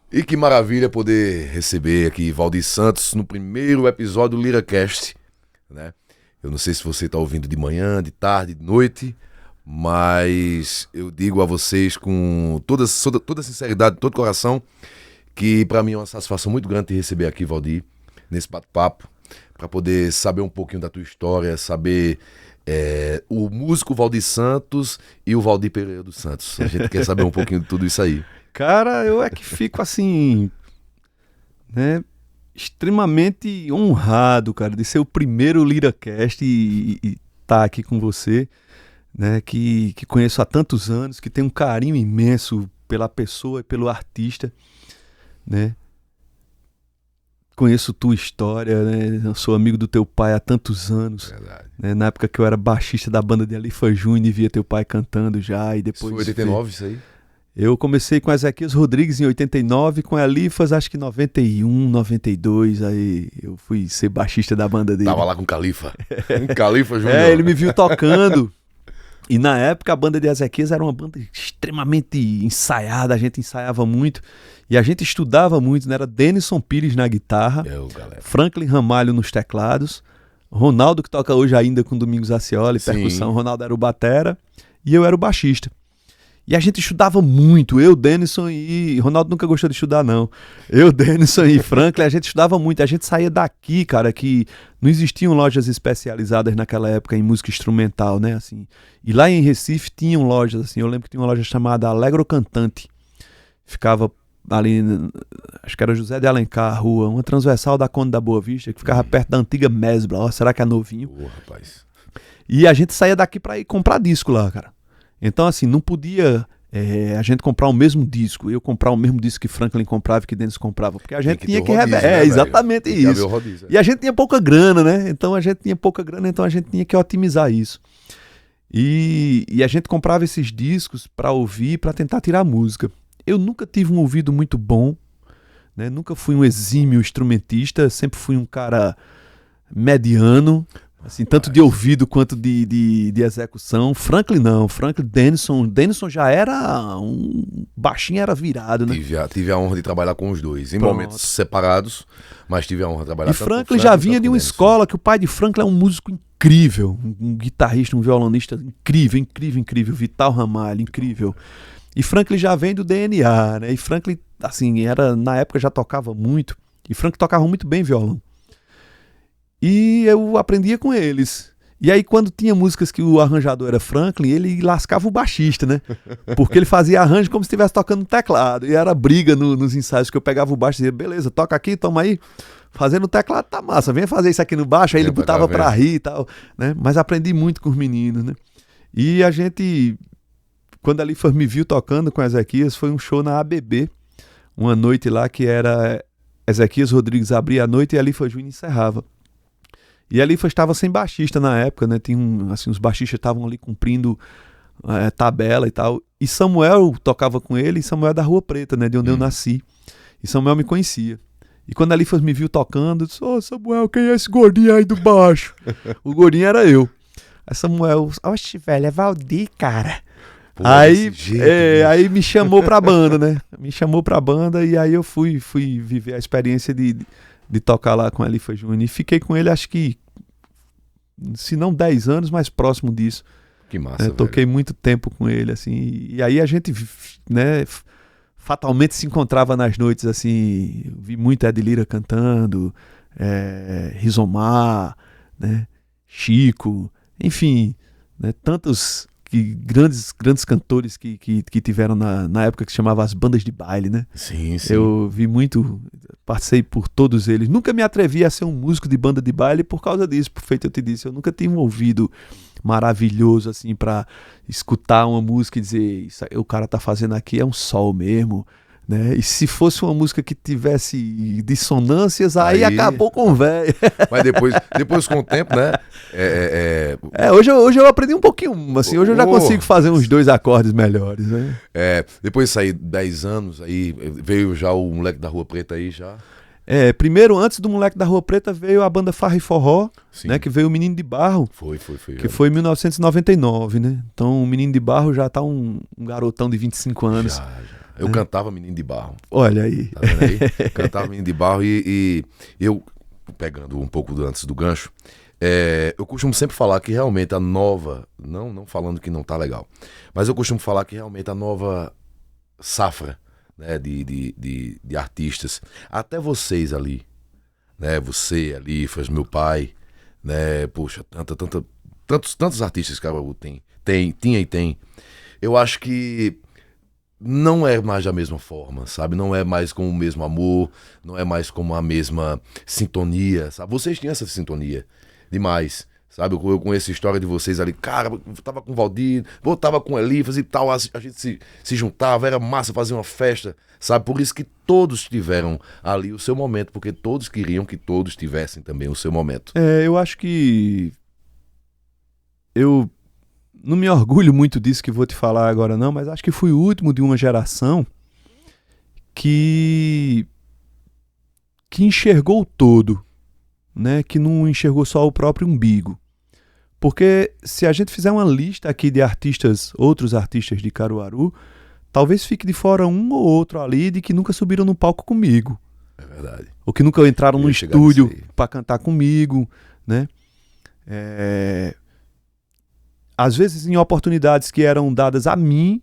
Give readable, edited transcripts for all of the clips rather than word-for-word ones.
E que maravilha poder receber aqui Valdir Santos no primeiro episódio do LiraCast, né? Eu não sei se você está ouvindo de manhã, de tarde, de noite, mas eu digo a vocês com toda sinceridade, todo coração, que para mim é uma satisfação muito grande te receber aqui, Valdir, nesse bate-papo, para poder saber um pouquinho da tua história, saber o músico Valdir Santos e o Valdir Pereira dos Santos. A gente quer saber um pouquinho de tudo isso aí. Cara, eu é que fico assim, né, extremamente honrado, cara, de ser o primeiro LiraCast e tá aqui com você, né, que conheço há tantos anos, que tem um carinho imenso pela pessoa e pelo artista, né. Conheço tua história, né, eu sou amigo do teu pai há tantos anos. Verdade. Né, na época que eu era baixista da banda de Alifa Júnior e via teu pai cantando já, e depois... Foi 89 isso aí? Eu comecei com Ezequias Rodrigues em 89, com Alifas acho que 91, 92, aí eu fui ser baixista da banda dele. Tava lá com o Califa. Califa Júnior. Ele me viu tocando. E na época a banda de Ezequias era uma banda extremamente ensaiada, a gente ensaiava muito. E a gente estudava muito, né? Era Denison Pires na guitarra, Franklin Ramalho nos teclados, Ronaldo, que toca hoje ainda com Domingos Acioli, percussão. Ronaldo era o batera e eu era o baixista. E a gente estudava muito, eu, Denison e... Ronaldo nunca gostou de estudar, não. Eu, Denison e Franklin, a gente estudava muito. A gente saía daqui, cara, que não existiam lojas especializadas naquela época em música instrumental, né, assim. E lá em Recife tinham lojas, assim. Eu lembro que tinha uma loja chamada Alegro Cantante. Ficava ali, acho que era José de Alencar, a rua, uma transversal da Conde da Boa Vista, que ficava perto da antiga Mesbla. Ó, será que é novinho? Rapaz. E a gente saía daqui pra ir comprar disco lá, cara. Então, assim, não podia a gente comprar o mesmo disco, eu comprar o mesmo disco que Franklin comprava e que Dennis comprava, porque a gente tinha que exatamente isso. E a gente tinha pouca grana, né? Então a gente tinha que otimizar isso. E a gente comprava esses discos para ouvir, para tentar tirar música. Eu nunca tive um ouvido muito bom, né? Nunca fui um exímio instrumentista, sempre fui um cara mediano. Assim, tanto de ouvido quanto de execução. Franklin não, Denison já era baixinho, era virado, né? Tive a honra de trabalhar com os dois, em momentos separados, mas tive a honra de trabalhar com Franklin já vinha de uma escola, que o pai de Franklin é um músico incrível, um guitarrista, um violonista incrível, Vital Ramalho, incrível. E Franklin já vem do DNA, né? E Franklin, assim, na época já tocava muito, e Franklin tocava muito bem violão. E eu aprendia com eles. E aí quando tinha músicas que o arranjador era Franklin, ele lascava o baixista, né? Porque ele fazia arranjo como se estivesse tocando no teclado. E era briga nos ensaios, que eu pegava o baixo e dizia, beleza, toca aqui, toma aí. Fazendo o teclado tá massa, venha fazer isso aqui no baixo. Aí ele botava pra rir e tal, né? Mas aprendi muito com os meninos, né? E a gente, quando a Alifa me viu tocando com Ezequias, foi um show na ABB. Uma noite lá que era Ezequias Rodrigues abria a noite e a Alifa Júnior encerrava. E a Alifa estava sem baixista na época, né? Assim, os baixistas estavam ali cumprindo tabela e tal. E Samuel tocava com ele, e Samuel é da Rua Preta, né? De onde eu nasci. E Samuel me conhecia. E quando a Alifa me viu tocando, eu disse, Samuel, quem é esse gordinho aí do baixo? O gordinho era eu. Aí Samuel, oxe, velho, é Valdir, cara. Pô, aí me chamou pra banda, né? Me chamou pra banda e aí eu fui viver a experiência de tocar lá com a Alifa Júnior. E fiquei com ele, acho que, se não 10 anos, mais próximo disso. Que massa, toquei muito tempo com ele, assim. E aí a gente, né, fatalmente se encontrava nas noites, assim. Vi muito Ed Lira cantando, Rizomar, né, Chico, enfim, né, tantos grandes cantores que tiveram na época que se chamava as bandas de baile, né? Sim. Eu vi muito, passei por todos eles. Nunca me atrevi a ser um músico de banda de baile por causa disso, por feito eu te disse. Eu nunca tive um ouvido maravilhoso assim para escutar uma música e dizer, isso aí, o cara tá fazendo aqui é um sol mesmo, né? E se fosse uma música que tivesse dissonâncias, aí acabou com o velho. Mas depois com o tempo, né? Hoje eu aprendi um pouquinho, assim, hoje eu já consigo fazer uns 2 acordes melhores, né? Depois de sair 10 anos, aí veio já o Moleque da Rua Preta aí já. Primeiro, antes do Moleque da Rua Preta, veio a banda Farra e Forró, né, que veio o Menino de Barro. Foi. Que foi em 1999, né? Então o Menino de Barro já tá um garotão de 25 anos. Já. Eu cantava Menino de Barro. Olha aí. Tá vendo aí? Cantava Menino de Barro e eu, pegando um pouco antes do gancho, eu costumo sempre falar que realmente a nova, não falando que não tá legal, mas eu costumo falar que realmente a nova safra, né, de artistas, até vocês ali, né, você ali, faz meu pai, né, poxa, tantos artistas que Caruaru tinha e tem, eu acho que não é mais da mesma forma, sabe? Não é mais com o mesmo amor, não é mais com a mesma sintonia, sabe? Vocês tinham essa sintonia demais, sabe? Eu conheço a história de vocês ali, cara, eu tava com o Valdir, eu tava com o Elifas e tal, a gente se juntava, era massa fazer uma festa, sabe? Por isso que todos tiveram ali o seu momento, porque todos queriam que todos tivessem também o seu momento. Eu acho que eu não me orgulho muito disso que vou te falar agora não, mas acho que fui o último de uma geração que enxergou o todo, né? Que não enxergou só o próprio umbigo. Porque se a gente fizer uma lista aqui de artistas, outros artistas de Caruaru, talvez fique de fora um ou outro ali de que nunca subiram no palco comigo. É verdade. Ou que nunca entraram no estúdio para cantar comigo, né? Às vezes em oportunidades que eram dadas a mim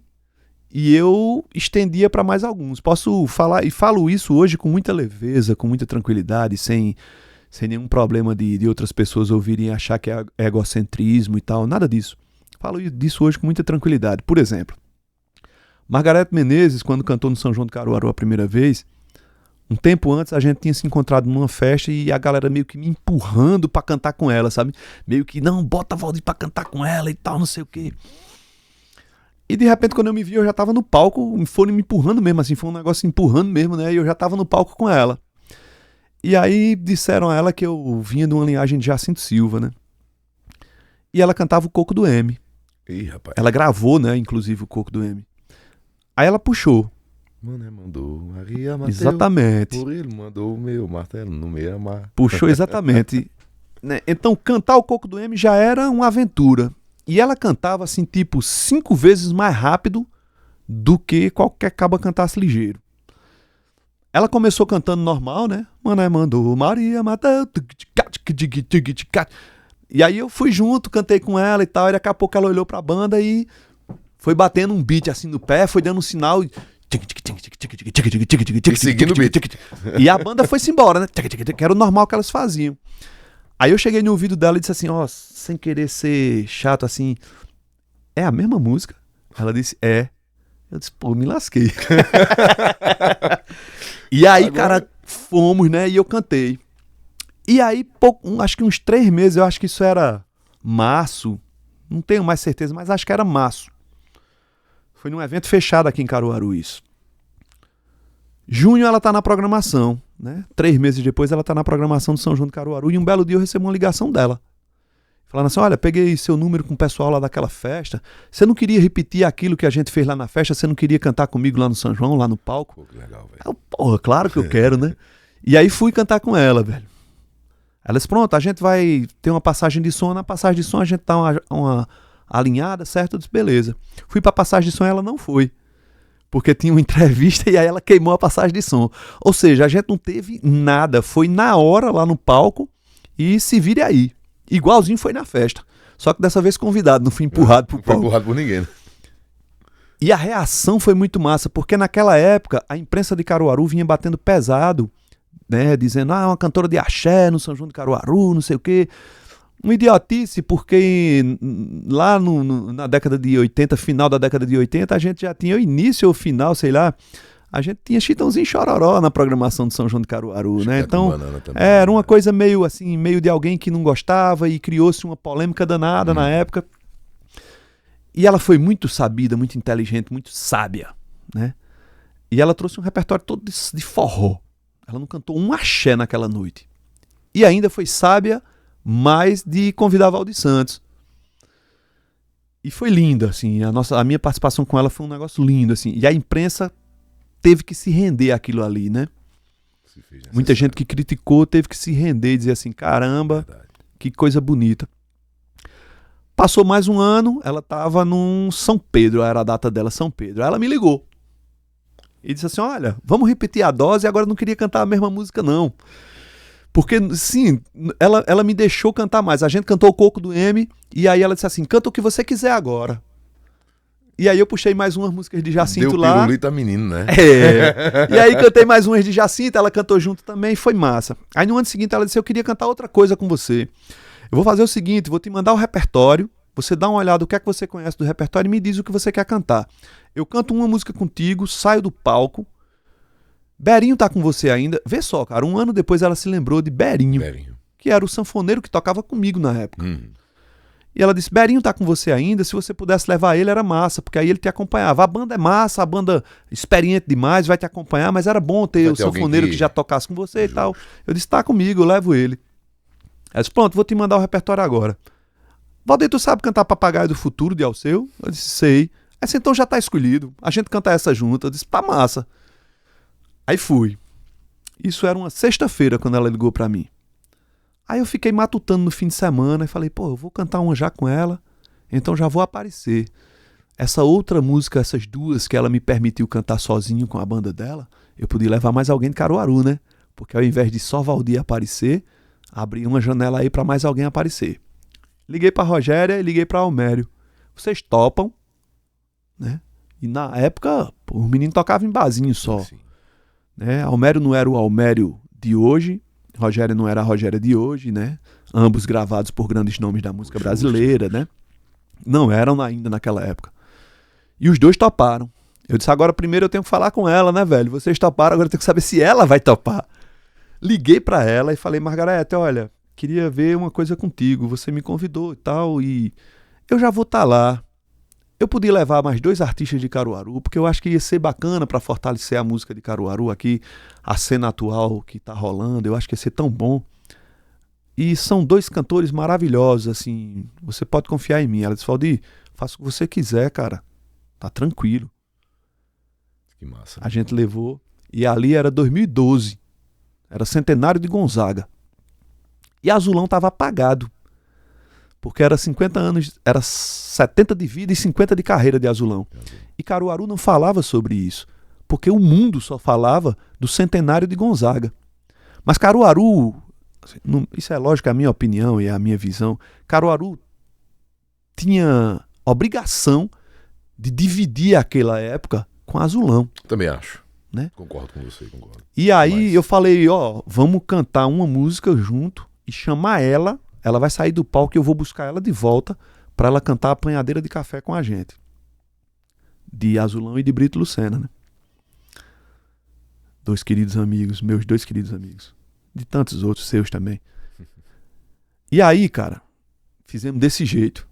e eu estendia para mais alguns. Posso falar, e falo isso hoje com muita leveza, com muita tranquilidade, sem nenhum problema de outras pessoas ouvirem achar que é egocentrismo e tal, nada disso. Falo disso hoje com muita tranquilidade. Por exemplo, Margareth Menezes, quando cantou no São João do Caruaru a primeira vez, um tempo antes a gente tinha se encontrado numa festa e a galera meio que me empurrando pra cantar com ela, sabe? Meio que, não, bota a Valdir pra cantar com ela e tal, não sei o quê. E de repente quando eu me vi, eu já tava no palco, foram me empurrando mesmo, assim, foi um negócio empurrando mesmo, né? E eu já tava no palco com ela. E aí disseram a ela que eu vinha de uma linhagem de Jacinto Silva, né? E ela cantava o Coco do M. Ih, rapaz. Ela gravou, né, inclusive, o Coco do M. Aí ela puxou. Mané mandou Maria Mateus. Exatamente. Por ele mandou o meu martelo no meio amar. Puxou exatamente. Né? Então, cantar o Coco do M já era uma aventura. E ela cantava, assim, tipo, 5 vezes mais rápido do que qualquer caba cantasse ligeiro. Ela começou cantando normal, né? Mané mandou Maria Mateus. E aí eu fui junto, cantei com ela e tal. E daqui a pouco ela olhou pra banda e foi batendo um beat assim no pé, foi dando um sinal. E seguindo o beat. E a banda foi-se embora, né? Que era o normal que elas faziam. Aí eu cheguei no ouvido dela e disse assim, ó, sem querer ser chato assim, é a mesma música? Ela disse, é. Eu disse, pô, me lasquei. E aí, cara, fomos, né? E eu cantei. E aí, acho que uns 3 meses, eu acho que isso era março, não tenho mais certeza, mas acho que era março. Foi num evento fechado aqui em Caruaru isso. Junho ela tá na programação, né? 3 meses depois ela tá na programação do São João do Caruaru e um belo dia eu recebo uma ligação dela. Falando assim, olha, peguei seu número com o pessoal lá daquela festa, você não queria repetir aquilo que a gente fez lá na festa, você não queria cantar comigo lá no São João, lá no palco? Pô, que legal, velho. Eu, porra, claro que eu quero, né? E aí fui cantar com ela, velho. Ela disse, pronto, a gente vai ter uma passagem de som, na passagem de som a gente dá uma alinhada, certo? Eu disse, beleza. Fui pra passagem de som e ela não foi. Porque tinha uma entrevista e aí ela queimou a passagem de som. Ou seja, a gente não teve nada, foi na hora lá no palco e se vire aí. Igualzinho foi na festa. Só que dessa vez convidado, não fui empurrado pro palco. Não foi empurrado por ninguém, né? E a reação foi muito massa, porque naquela época a imprensa de Caruaru vinha batendo pesado, né, dizendo, uma cantora de axé no São João de Caruaru, não sei o quê. Uma idiotice, porque lá na década de 80, final da década de 80, a gente já tinha o início ou final, sei lá, a gente tinha Chitãozinho Chororó na programação do São João de Caruaru, né? Então, era uma coisa meio assim, meio de alguém que não gostava e criou-se uma polêmica danada na época. E ela foi muito sabida, muito inteligente, muito sábia, né? E ela trouxe um repertório todo de forró. Ela não cantou um axé naquela noite. E ainda foi sábia, mais de convidar Valdir Santos. E foi linda, assim, a minha participação com ela foi um negócio lindo, assim. E a imprensa teve que se render àquilo ali, né? Muita gente que criticou teve que se render e dizer assim, caramba, que coisa bonita. Passou mais um ano, ela estava num São Pedro, era a data dela, São Pedro. Aí ela me ligou. E disse assim, olha, vamos repetir a dose, agora eu não queria cantar a mesma música não. Porque, sim, ela me deixou cantar mais. A gente cantou o Coco do M, e aí ela disse assim, canta o que você quiser agora. E aí eu puxei mais umas músicas de Jacinto Deu lá. pirulito a menino, né? E aí cantei mais umas de Jacinto, ela cantou junto também, foi massa. Aí no ano seguinte ela disse, eu queria cantar outra coisa com você. Eu vou fazer o seguinte, vou te mandar o repertório, você dá uma olhada o que é que você conhece do repertório e me diz o que você quer cantar. Eu canto uma música contigo, saio do palco, Berinho tá com você ainda. Vê só, cara, um ano depois ela se lembrou de Berinho. Que era o sanfoneiro que tocava comigo na época. E ela disse, Berinho tá com você ainda, se você pudesse levar ele era massa, porque aí ele te acompanhava. A banda é massa, a banda experiente demais, vai te acompanhar, mas era bom ter o sanfoneiro que já tocasse com você e tal. Eu disse, tá comigo, eu levo ele. Ela disse, pronto, vou te mandar o repertório agora. Valdir, tu sabe cantar Papagaio do Futuro de Alceu? Eu disse, sei. Ela disse, então já tá escolhido, a gente canta essa junto. Eu disse, tá massa. Aí fui. Isso era uma sexta-feira quando ela ligou pra mim. Aí eu fiquei matutando no fim de semana e falei, pô, eu vou cantar uma já com ela, então já vou aparecer. Essa outra música, essas duas que ela me permitiu cantar sozinho com a banda dela, eu podia levar mais alguém de Caruaru, né? Porque ao invés de só Valdir aparecer, abri uma janela aí pra mais alguém aparecer. Liguei pra Rogéria e liguei pra Almério. Vocês topam? Né? E na época, pô, o menino tocava em barzinho só. Sim. Né? Almério não era o Almério de hoje, Rogéria não era a Rogéria de hoje, né? Ambos gravados por grandes nomes da música brasileira, né? Não eram ainda naquela época. E os dois toparam. Eu disse, agora primeiro eu tenho que falar com ela, né, velho? Vocês toparam, agora eu tenho que saber se ela vai topar. Liguei pra ela e falei, Margarete, olha, queria ver uma coisa contigo, você me convidou e tal, e eu já vou estar lá. Eu podia levar mais 2 artistas de Caruaru, porque eu acho que ia ser bacana para fortalecer a música de Caruaru aqui, a cena atual que tá rolando, eu acho que ia ser tão bom. E são 2 cantores maravilhosos, assim, você pode confiar em mim. Ela disse, Valdir, faça o que você quiser, cara, tá tranquilo. Que massa. A gente levou, e ali era 2012, era centenário de Gonzaga. E Azulão tava apagado. Porque era 50 anos, era 70 de vida e 50 de carreira de Azulão. E Caruaru não falava sobre isso, porque o mundo só falava do centenário de Gonzaga. Mas Caruaru, isso é lógico, é a minha opinião e é a minha visão, Caruaru tinha obrigação de dividir aquela época com Azulão. Também acho. Né? Concordo com você, concordo. E aí eu falei, ó, vamos cantar uma música junto e chamar ela. Ela vai sair do palco e eu vou buscar ela de volta para ela cantar Apanhadeira de Café com a gente. De Azulão e de Brito Lucena, né? 2 queridos amigos, meus 2 queridos amigos. De tantos outros seus também. E aí, cara, fizemos desse jeito.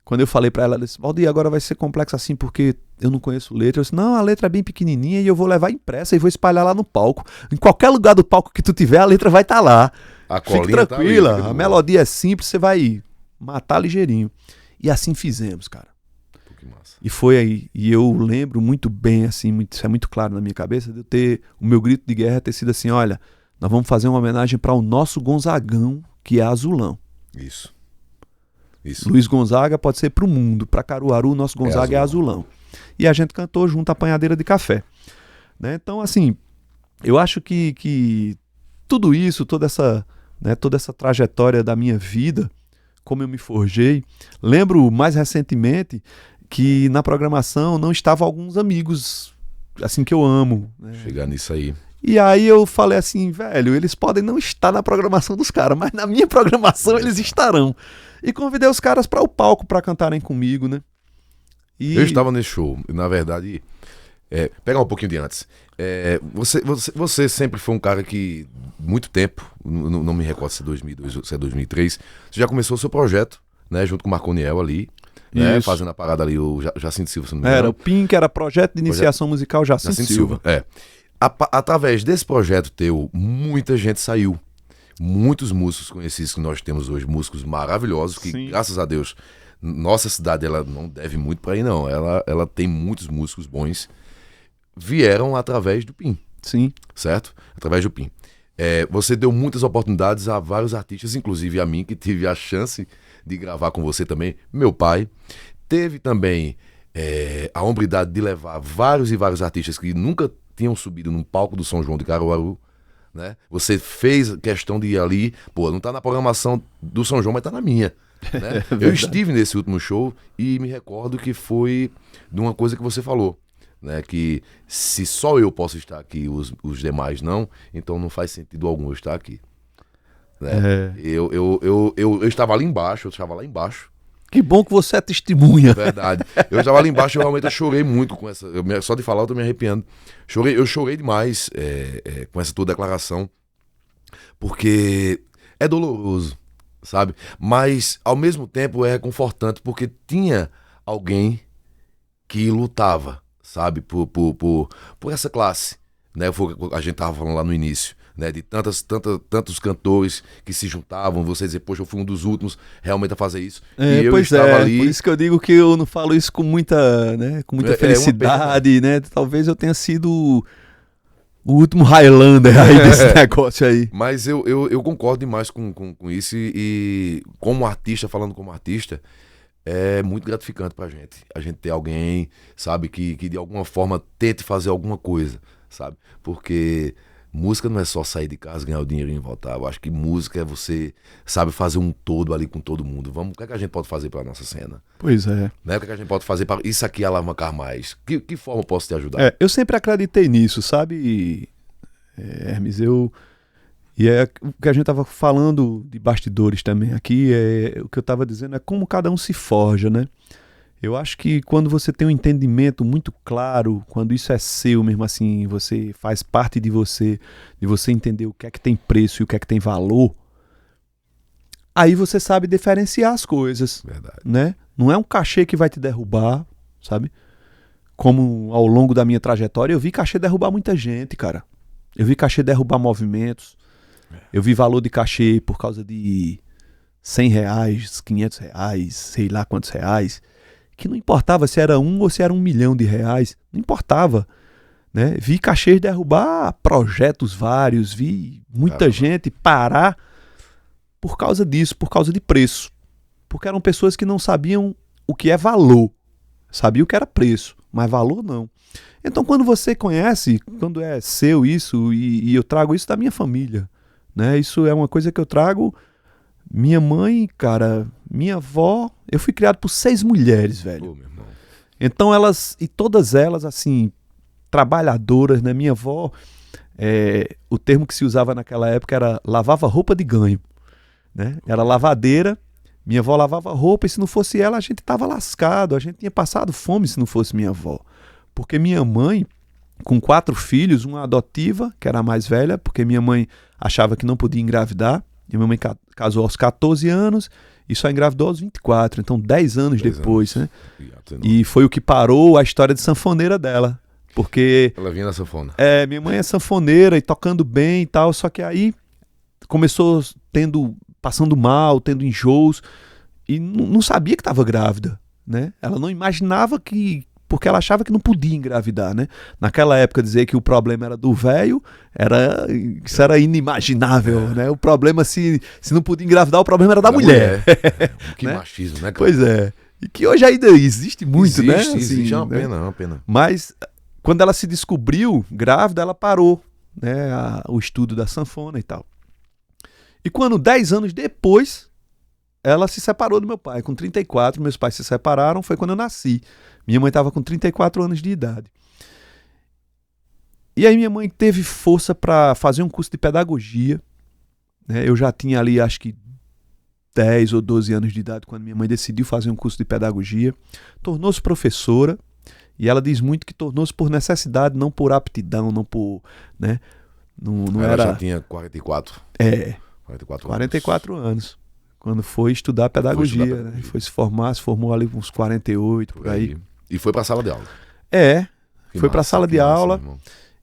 Quando eu falei pra ela, ela disse, Valdir, agora vai ser complexo assim porque eu não conheço letra. Eu disse, não, a letra é bem pequenininha e eu vou levar impressa e vou espalhar lá no palco. Em qualquer lugar do palco que tu tiver, a letra vai estar lá. Fique tranquila, tá ali, a melodia é simples, você vai matar ligeirinho. E assim fizemos, cara. Pô, que massa. E foi aí, e eu lembro muito bem, assim, isso é muito claro na minha cabeça, de eu ter, o meu grito de guerra ter sido assim, olha, nós vamos fazer uma homenagem para o nosso Gonzagão, que é Azulão. Isso. Luiz Gonzaga pode ser pro mundo, para Caruaru, o nosso Gonzaga é Azulão. E a gente cantou junto a Apanhadeira de Café. Né? Então, assim, eu acho que tudo isso, toda essa trajetória da minha vida, como eu me forjei, lembro mais recentemente que na programação não estavam alguns amigos, assim, que eu amo. Né? Chegar nisso aí. E aí eu falei assim, velho, eles podem não estar na programação dos caras, mas na minha programação eles estarão. E convidei os caras para o palco para cantarem comigo, né? E... Eu estava nesse show, na verdade, pegar um pouquinho de antes. Você sempre foi um cara que, muito tempo, não me recordo se é 2002 ou se é 2003, você já começou o seu projeto, né, junto com o Marconiel ali, né, fazendo a parada ali, o Jacinto Silva, se não me engano. Era o PIN, que era Projeto de Iniciação Musical Jacinto Silva. Através desse projeto teu, muita gente saiu. Muitos músicos conhecidos que nós temos hoje, músicos maravilhosos, que Sim. graças a Deus, nossa cidade ela não deve muito para aí não, ela tem muitos músicos bons, vieram através do PIN. Sim. Certo? Através do PIN. Você deu muitas oportunidades a vários artistas, inclusive a mim, que tive a chance de gravar com você também, meu pai. Teve também a hombridade de levar vários e vários artistas que nunca tinham subido num palco do São João de Caruaru, né? Você fez questão de ir ali, pô, não tá na programação do São João, mas tá na minha, né? Eu estive nesse último show e me recordo que foi de uma coisa que você falou, né? Que se só eu posso estar aqui, os demais não, então não faz sentido algum eu estar aqui, né? Eu estava ali embaixo, Que bom que você é testemunha. Verdade. Eu estava ali embaixo e realmente eu chorei muito com essa. Só de falar eu tô me arrepiando. Eu chorei demais com essa tua declaração. Porque é doloroso, sabe? Mas ao mesmo tempo é reconfortante porque tinha alguém que lutava, sabe? Por essa classe, né? A gente tava falando lá no início. Né, de tantos cantores que se juntavam, você dizer, poxa, eu fui um dos últimos realmente a fazer isso. E eu estava ali. Por isso que eu digo que eu não falo isso com muita, né, com muita felicidade, né? Talvez eu tenha sido o último Highlander aí desse negócio aí. Mas eu concordo demais com isso e como artista, falando como artista, é muito gratificante pra gente. A gente ter alguém, sabe, que de alguma forma tente fazer alguma coisa, sabe? Porque música não é só sair de casa, ganhar o dinheirinho e voltar. Eu acho que música é você, sabe, fazer um todo ali com todo mundo. O que é que a gente pode fazer pra nossa cena? Pois é. Né? O que é que a gente pode fazer para isso aqui alavancar mais? Que forma eu posso te ajudar? Eu sempre acreditei nisso, sabe, Hermes? E é o que a gente tava falando de bastidores também aqui, o que eu tava dizendo é como cada um se forja, né? Eu acho que quando você tem um entendimento muito claro, quando isso é seu mesmo assim, você faz parte de você entender o que é que tem preço e o que é que tem valor, aí você sabe diferenciar as coisas. Verdade. Né? Não é um cachê que vai te derrubar, sabe? Como ao longo da minha trajetória, eu vi cachê derrubar muita gente, cara. Eu vi cachê derrubar movimentos. Eu vi valor de cachê por causa de R$100, R$500, sei lá quantos reais. Que não importava se era ou se era R$1 milhão, não importava, né? Vi cachês derrubar projetos vários, vi muita gente parar por causa disso, por causa de preço, porque eram pessoas que não sabiam o que é valor, sabiam o que era preço, mas valor não. Então quando você conhece, quando é seu isso, e eu trago isso da minha família, né? Isso é uma coisa que eu trago. Minha mãe, cara, minha avó, eu fui criado por 6 mulheres, velho. Meu irmão. Então todas elas, assim, trabalhadoras, né? Minha avó, o termo que se usava naquela época era lavava roupa de ganho, né? Era lavadeira, minha avó lavava roupa e se não fosse ela a gente tava lascado, a gente tinha passado fome se não fosse minha avó. Porque minha mãe, com 4 filhos, uma adotiva, que era a mais velha, porque minha mãe achava que não podia engravidar, e minha mãe casou aos 14 anos e só engravidou aos 24, então 10 anos depois, né? E foi o que parou a história de sanfoneira dela, porque... Ela vinha na sanfona. Minha mãe é sanfoneira e tocando bem e tal, só que aí começou passando mal, tendo enjoos, e não sabia que estava grávida, né? Ela não imaginava porque ela achava que não podia engravidar, né? Naquela época dizer que o problema era do velho, isso era inimaginável, né? O problema, se não podia engravidar, o problema era da mulher. Que né? machismo, né, cara? Pois é. E que hoje ainda existe muito, né? Existe, é uma né? pena, é uma pena. Mas quando ela se descobriu grávida, ela parou, né? O estudo da sanfona e tal. E quando 10 anos depois, ela se separou do meu pai. Com 34, meus pais se separaram, foi quando eu nasci. Minha mãe estava com 34 anos de idade. E aí minha mãe teve força para fazer um curso de pedagogia. Né? Eu já tinha ali, acho que 10 ou 12 anos de idade, quando minha mãe decidiu fazer um curso de pedagogia. Tornou-se professora. E ela diz muito que tornou-se por necessidade, não por aptidão, não por... Né? Não ela era... já tinha 44. 44 anos. Quando foi estudar pedagogia, né? Foi se formou ali com uns 48, por aí. E foi pra sala de aula. Foi pra sala de aula.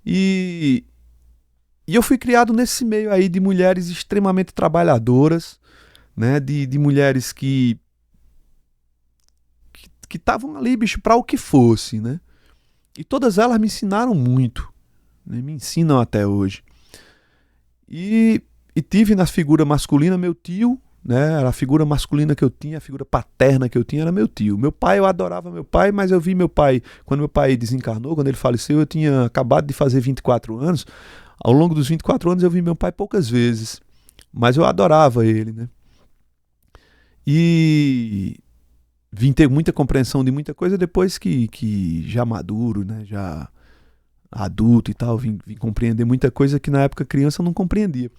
E eu fui criado nesse meio aí de mulheres extremamente trabalhadoras, né? De mulheres que estavam ali, bicho, pra o que fosse, né? E todas elas me ensinaram muito, né? Me ensinam até hoje. E tive na figura masculina meu tio, né? Era a figura masculina que eu tinha, a figura paterna que eu tinha era meu tio. Meu pai, eu adorava meu pai, mas eu vi meu pai, quando meu pai desencarnou, quando ele faleceu, eu tinha acabado de fazer 24 anos. Ao longo dos 24 anos eu vi meu pai poucas vezes, mas eu adorava ele, né? E vim ter muita compreensão de muita coisa depois que já maduro, né? Já adulto e tal, vim compreender muita coisa que na época criança eu não compreendia.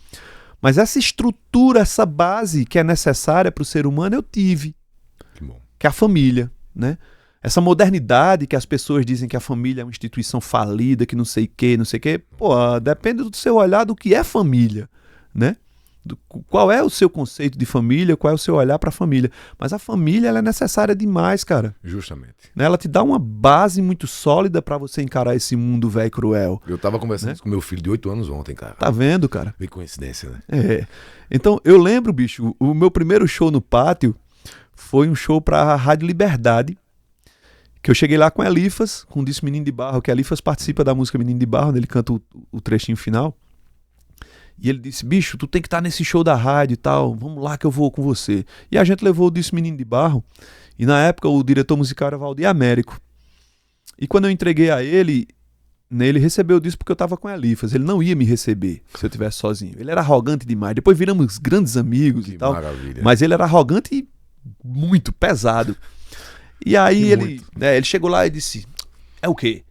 Mas essa estrutura, essa base que é necessária para o ser humano, eu tive. Que bom. Que é a família, né? Essa modernidade que as pessoas dizem que a família é uma instituição falida, que não sei o quê, não sei o quê. Pô, depende do seu olhar do que é família, né? Qual é o seu conceito de família, qual é o seu olhar para a família. Mas a família, ela é necessária demais, cara. Justamente. Né? Ela te dá uma base muito sólida para você encarar esse mundo velho cruel. Eu tava conversando isso com meu filho de 8 anos ontem, cara. Tá vendo, cara? Que coincidência, né? É. Então, eu lembro, bicho, o meu primeiro show no pátio foi um show para a Rádio Liberdade, que eu cheguei lá com Elifas, com o disco Menino de Barro, que Elifas participa da música Menino de Barro, onde ele canta o trechinho final. E ele disse, bicho, tu tem que estar nesse show da rádio e tal, vamos lá que eu vou com você. E a gente levou o disco Menino de Barro, e na época o diretor musical era Valdir Américo. E quando eu entreguei a ele, né, ele recebeu o disco porque eu estava com Elifas, ele não ia me receber se eu estivesse sozinho. Ele era arrogante demais, depois viramos grandes amigos e tal, maravilha. Mas ele era arrogante e muito pesado. E aí ele chegou lá e disse, é o quê?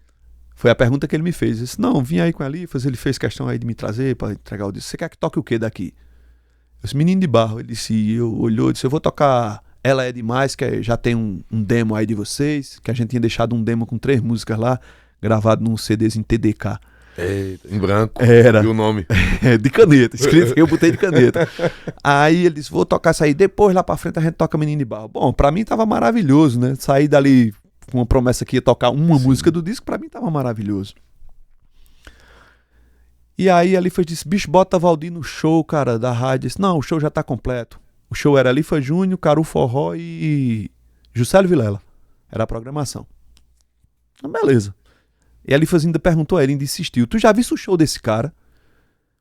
Foi a pergunta que ele me fez. Eu disse, não, vim aí com a Elifas, ele fez questão aí de me trazer para entregar o disco. Você quer que toque o quê daqui? Eu disse, Menino de Barro. Ele disse, eu olhou e disse, eu vou tocar Ela É Demais, que já tem um demo aí de vocês, que a gente tinha deixado um demo com 3 músicas lá, gravado num CDs em TDK. Em branco. Era. E o nome? De caneta, escrito que eu botei de caneta. Aí ele disse, vou tocar isso aí, depois lá pra frente a gente toca Menino de Barro. Bom, pra mim tava maravilhoso, né? Sair dali com uma promessa que ia tocar uma música do disco, pra mim tava maravilhoso. E aí Elifas disse, bicho, bota Valdir no show, cara, da rádio. Disse, não, o show já tá completo. O show era Elifas Júnior, Caru Forró e Juscelio Vilela. Era a programação. Então, beleza. E a Elifas ainda perguntou a ele, ainda insistiu, tu já viste o show desse cara?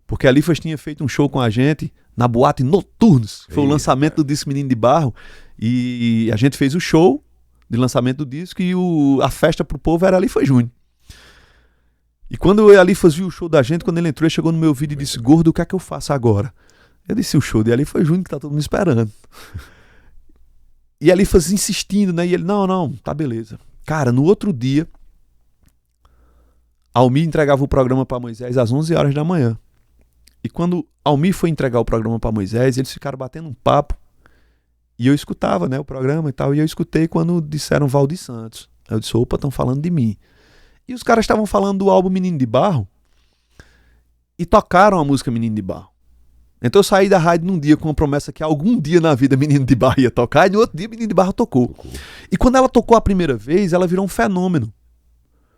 Porque a Elifas tinha feito um show com a gente na Boate Noturnos. Foi o lançamento do disco Menino de Barro. E a gente fez o show de lançamento do disco e a festa pro povo era Elifas Júnior. E quando o Elifas viu o show da gente, quando ele entrou, ele chegou no meu vídeo e disse, gordo, o que é que eu faço agora? Eu disse, o show de Elifas Júnior que tá todo mundo esperando. E Elifas insistindo, né? E ele, não, tá beleza. Cara, no outro dia, Almir entregava o programa para Moisés às 11 horas da manhã. E quando Almir foi entregar o programa para Moisés, eles ficaram batendo um papo. E eu escutava, né, o programa e tal. E eu escutei quando disseram Valdir Santos. Eu disse, opa, estão falando de mim. E os caras estavam falando do álbum Menino de Barro. E tocaram a música Menino de Barro. Então eu saí da rádio num dia com uma promessa que algum dia na vida Menino de Barro ia tocar. E no outro dia Menino de Barro tocou. E quando ela tocou a primeira vez, ela virou um fenômeno.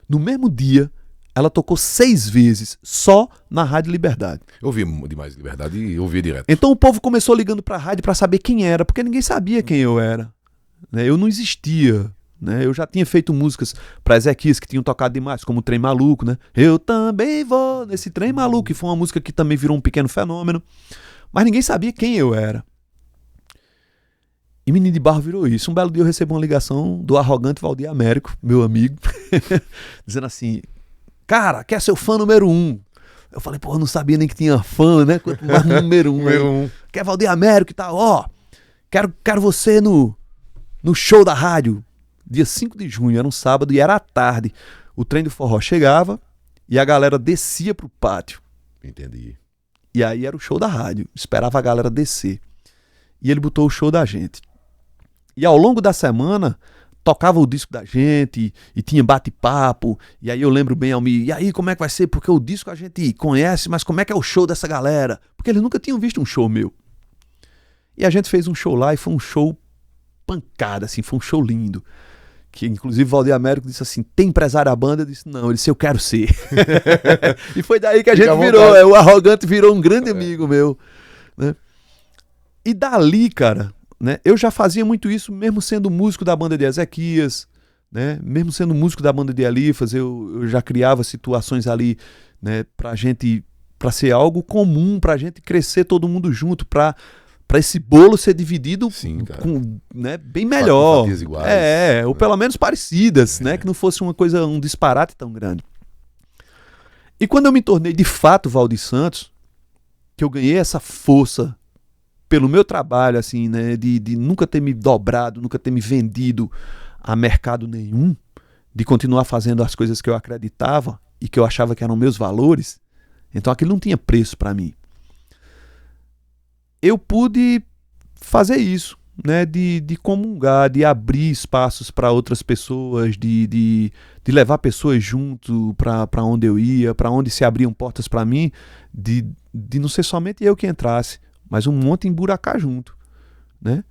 No mesmo dia, ela tocou 6 vezes, só na Rádio Liberdade. Eu ouvi demais Liberdade e ouvia direto. Então o povo começou ligando pra rádio pra saber quem era, porque ninguém sabia quem eu era. Né? Eu não existia. Né? Eu já tinha feito músicas pra Ezequias que tinham tocado demais, como o Trem Maluco. Né? Eu também vou nesse Trem Maluco, que foi uma música que também virou um pequeno fenômeno. Mas ninguém sabia quem eu era. E Menino de Barro virou isso. Um belo dia eu recebi uma ligação do arrogante Valdir Américo, meu amigo, dizendo assim, cara, quer ser o fã número 1. Eu falei, pô, eu não sabia nem que tinha fã, né? Quanto mais número 1. Número 1. Quer Valdir Américo e tal, ó. Quero você no show da rádio. Dia 5 de junho, era um sábado e era à tarde. O trem do forró chegava e a galera descia pro pátio. Entendi. E aí era o show da rádio. Esperava a galera descer. E ele botou o show da gente. E ao longo da semana, tocava o disco da gente e tinha bate-papo. E aí eu lembro bem, Almir, e aí como é que vai ser? Porque o disco a gente conhece, mas como é que é o show dessa galera? Porque eles nunca tinham visto um show meu. E a gente fez um show lá e foi um show pancada, assim, foi um show lindo. Que inclusive o Valdir Américo disse assim, tem empresário a banda? Eu disse, não, ele disse, eu quero ser. E foi daí que a gente virou, o arrogante virou um grande amigo meu. Né? E dali, cara, né, eu já fazia muito isso mesmo sendo músico da banda de Ezequias, né, mesmo sendo músico da banda de Elifas, eu já criava situações ali, né, pra ser algo comum, pra gente crescer todo mundo junto, pra para esse bolo ser dividido Sim, cara. Né, bem melhor. Fatias iguais. Ou pelo menos parecidas, né? Que não fosse uma coisa, um disparate tão grande. E quando eu me tornei de fato Valdir Santos, que eu ganhei essa força pelo meu trabalho, assim, né? De nunca ter me dobrado, nunca ter me vendido a mercado nenhum, de continuar fazendo as coisas que eu acreditava e que eu achava que eram meus valores, então aquilo não tinha preço para mim. Eu pude fazer isso, né? De comungar, de abrir espaços para outras pessoas, de levar pessoas junto para onde eu ia, para onde se abriam portas para mim, de não ser somente eu que entrasse, mas um monte emburacar junto, né?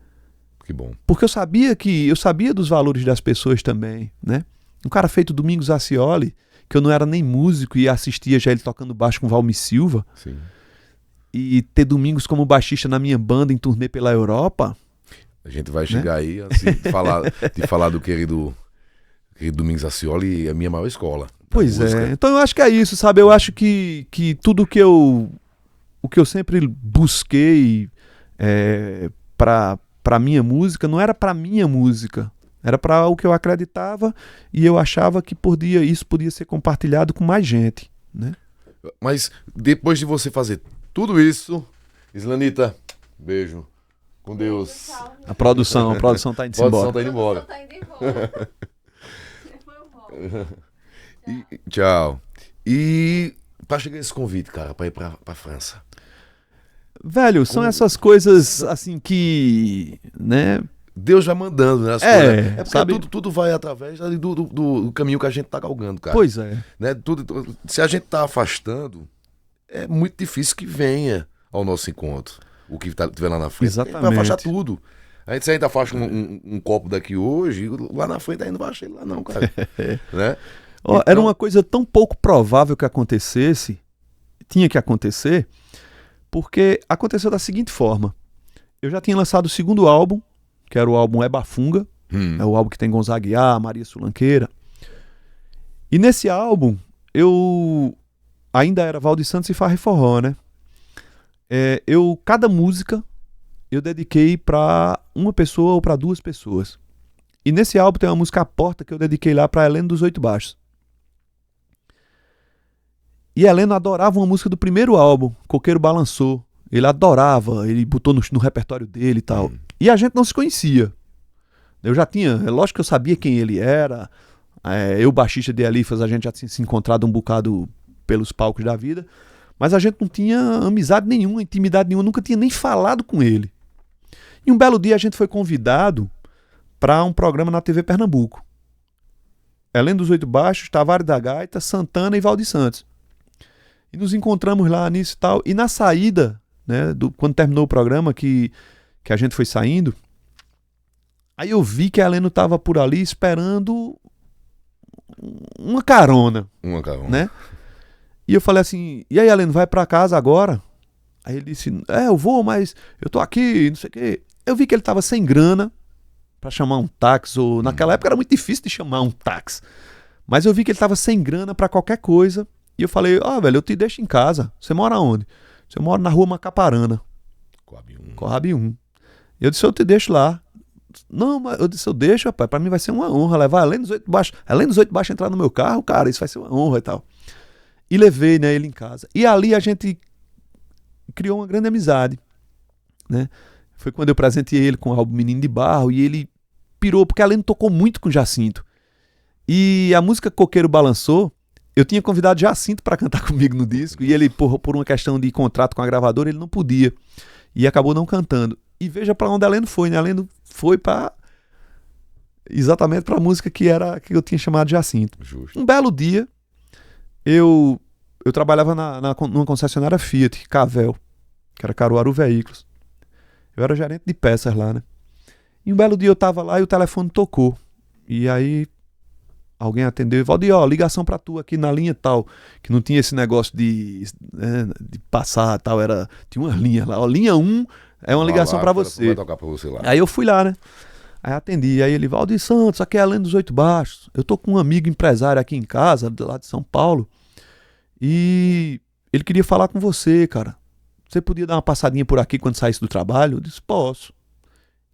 Que bom. Porque eu sabia dos valores das pessoas também, né? Um cara feito Domingos Ascioli, que eu não era nem músico e assistia já ele tocando baixo com Valmir Silva. Sim. E ter Domingos como baixista na minha banda em turnê pela Europa. A gente vai chegar aí antes de falar do querido Domingos Ascioli, a minha maior escola. Pois é. Então eu acho que é isso, sabe? Eu acho que tudo o que eu sempre busquei para minha música não era para minha música. Era para o que eu acreditava e eu achava que isso podia ser compartilhado com mais gente, né? Mas depois de você fazer tudo isso, Islanita, beijo. Com Deus. A produção tá indo embora. A produção tá indo embora. Tchau. E pra chegar esse convite, cara, pra ir pra França. Velho, são essas coisas assim que, né? Deus vai mandando, né? As coisas. É porque sabe? tudo vai através do caminho que a gente tá galgando, cara. Pois é. Né? Se a gente tá afastando, é muito difícil que venha ao nosso encontro o que tiver lá na frente. Exatamente. Vai afastar tudo. Se a gente afasta um copo daqui hoje, lá na frente aí não vai achar ele lá não, cara. Né? Então, era uma coisa tão pouco provável que acontecesse, tinha que acontecer, porque aconteceu da seguinte forma. Eu já tinha lançado o segundo álbum, que era o álbum Ebafunga, é o álbum que tem Gonzaga Aguiar, Maria Sulanqueira. E nesse álbum, eu ainda era Valdir Santos e Farra e Forró, né? Cada música eu dediquei para uma pessoa ou para duas pessoas. E nesse álbum tem uma música A Porta que eu dediquei lá para Heleno dos Oito Baixos. E Heleno adorava uma música do primeiro álbum, Coqueiro Balançou. Ele adorava, ele botou no repertório dele e tal. E a gente não se conhecia. Eu já tinha, lógico que eu sabia quem ele era. Eu, baixista de Elifas, a gente já tinha se encontrado um bocado pelos palcos da vida. Mas a gente não tinha amizade nenhuma, intimidade nenhuma, nunca tinha nem falado com ele. E um belo dia a gente foi convidado para um programa na TV Pernambuco. Heleno dos Oito Baixos, Tavares da Gaita, Santana e Valdir Santos. E nos encontramos lá nisso e tal. E na saída, né, quando terminou o programa, que a gente foi saindo, aí eu vi que a Heleno estava por ali esperando uma carona. Uma carona. Né? E eu falei assim, e aí, Heleno, vai pra casa agora? Aí ele disse, eu vou, mas eu tô aqui, não sei o quê. Eu vi que ele tava sem grana pra chamar um táxi, ou naquela época era muito difícil de chamar um táxi. Mas eu vi que ele tava sem grana pra qualquer coisa. E eu falei, velho, eu te deixo em casa. Você mora onde? Eu moro na rua Macaparana. Coab 1. Eu disse, eu te deixo lá. Não, mas eu disse, eu deixo, rapaz, pra mim vai ser uma honra levar Heleno dos Oito Baixos. Heleno dos Oito Baixos entrar no meu carro, cara, isso vai ser uma honra e tal. E levei, né, ele em casa. E ali a gente criou uma grande amizade, né? Foi quando eu presenteei ele com o álbum Menino de Barro e ele pirou, porque a Heleno tocou muito com Jacinto. E a música Coqueiro Balançou, eu tinha convidado Jacinto para cantar comigo no disco e ele, por uma questão de contrato com a gravadora, ele não podia. E acabou não cantando. E veja para onde a Heleno foi, né? A Heleno foi exatamente para a música que eu tinha chamado de Jacinto. Justo. Um belo dia, eu trabalhava numa concessionária Fiat, Cavel, que era Caruaru Veículos. Eu era gerente de peças lá, né? E um belo dia eu tava lá e o telefone tocou. E aí alguém atendeu e Valdir, ligação pra tu aqui na linha tal, que não tinha esse negócio de passar tal, tinha umas linhas lá, linha 1 é uma ligação pra você. Vai tocar pra você lá. Aí eu fui lá, né? Aí atendi, aí ele, Valdir Santos, aqui é Heleno dos Oito Baixos, eu tô com um amigo empresário aqui em casa, lá de São Paulo, e ele queria falar com você, cara. você podia dar uma passadinha por aqui quando saísse do trabalho? Eu disse, posso.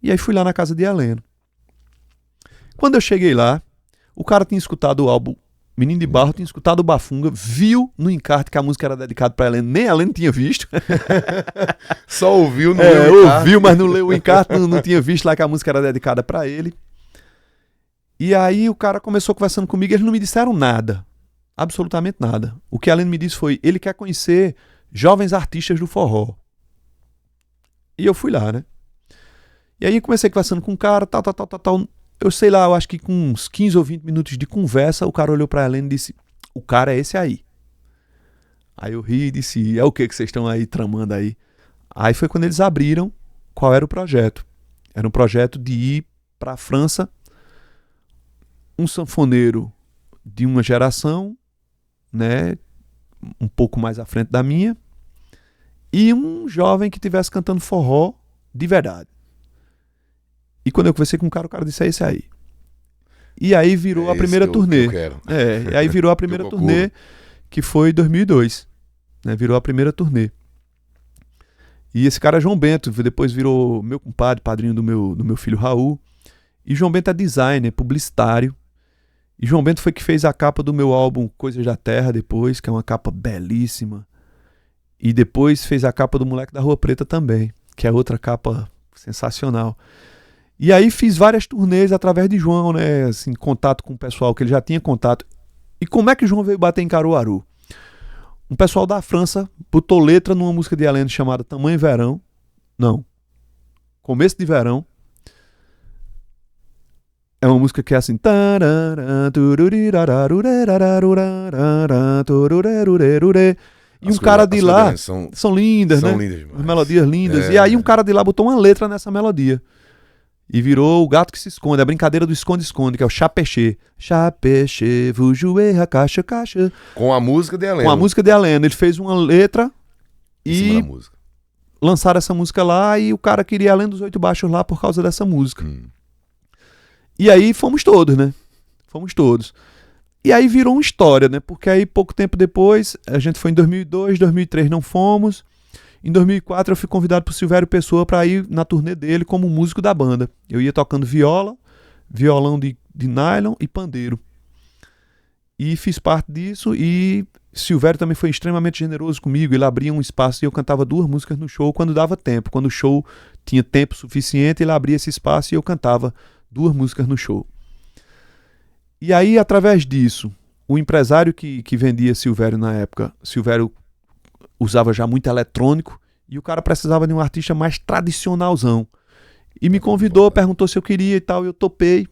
E aí fui lá na casa de Heleno. Quando eu cheguei lá, o cara tinha escutado o álbum Menino de Barro, tinha escutado o Bafunga, viu no encarte que a música era dedicada pra Heleno, nem a Heleno tinha visto. Só ouviu, não leu o encarte. Ouviu, mas não leu o encarte, não tinha visto lá que a música era dedicada pra ele. E aí o cara começou conversando comigo, eles não me disseram nada, absolutamente nada. O que a Heleno me disse foi, ele quer conhecer jovens artistas do forró. E eu fui lá, né? E aí comecei conversando com o cara, tal. Eu sei lá, eu acho que com uns 15 ou 20 minutos de conversa, o cara olhou pra Helena e disse, o cara é esse aí. Aí eu ri e disse, é o que vocês estão aí tramando aí? Aí foi quando eles abriram qual era o projeto. Era um projeto de ir pra França, um sanfoneiro de uma geração, né, um pouco mais à frente da minha, e um jovem que estivesse cantando forró de verdade. E quando eu conversei com o cara disse, é esse aí. E aí virou a primeira turnê. E aí virou a primeira turnê, que foi em 2002. Né? Virou a primeira turnê. E esse cara é João Bento, depois virou meu compadre, padrinho do meu filho Raul. E João Bento é designer, publicitário. E João Bento foi que fez a capa do meu álbum Coisas da Terra depois, que é uma capa belíssima. E depois fez a capa do Moleque da Rua Preta também, que é outra capa sensacional. E aí fiz várias turnês através de João, né? Assim, contato com o pessoal que ele já tinha contato. E como é que João veio bater em Caruaru? Um pessoal da França botou letra numa música de Heleno chamada Tamanho Verão. Não. Começo de Verão. É uma música que é assim. E um cara de lá. São lindas, né? As melodias lindas. E aí um cara de lá botou uma letra nessa melodia. E virou O Gato que se Esconde, a brincadeira do esconde-esconde, que é o chapechê. Chapechê, vous jouez a caixa. Com a música de Heleno. Com a música de Heleno. Ele fez uma letra e lançaram essa música lá e o cara queria Heleno dos Oito Baixos lá por causa dessa música. E aí fomos todos, né? Fomos todos. E aí virou uma história, né? Porque aí pouco tempo depois, a gente foi em 2002, 2003 não fomos. Em 2004 eu fui convidado por Silvério Pessoa para ir na turnê dele como músico da banda. Eu ia tocando viola, violão de nylon e pandeiro. E fiz parte disso e Silvério também foi extremamente generoso comigo. Ele abria um espaço e eu cantava 2 músicas no show quando dava tempo. Quando o show tinha tempo suficiente, ele abria esse espaço e eu cantava 2 músicas no show. E aí, através disso, o empresário que vendia Silvério na época, Silvério usava já muito eletrônico e o cara precisava de um artista mais tradicionalzão. E me convidou, perguntou se eu queria e tal, e eu topei.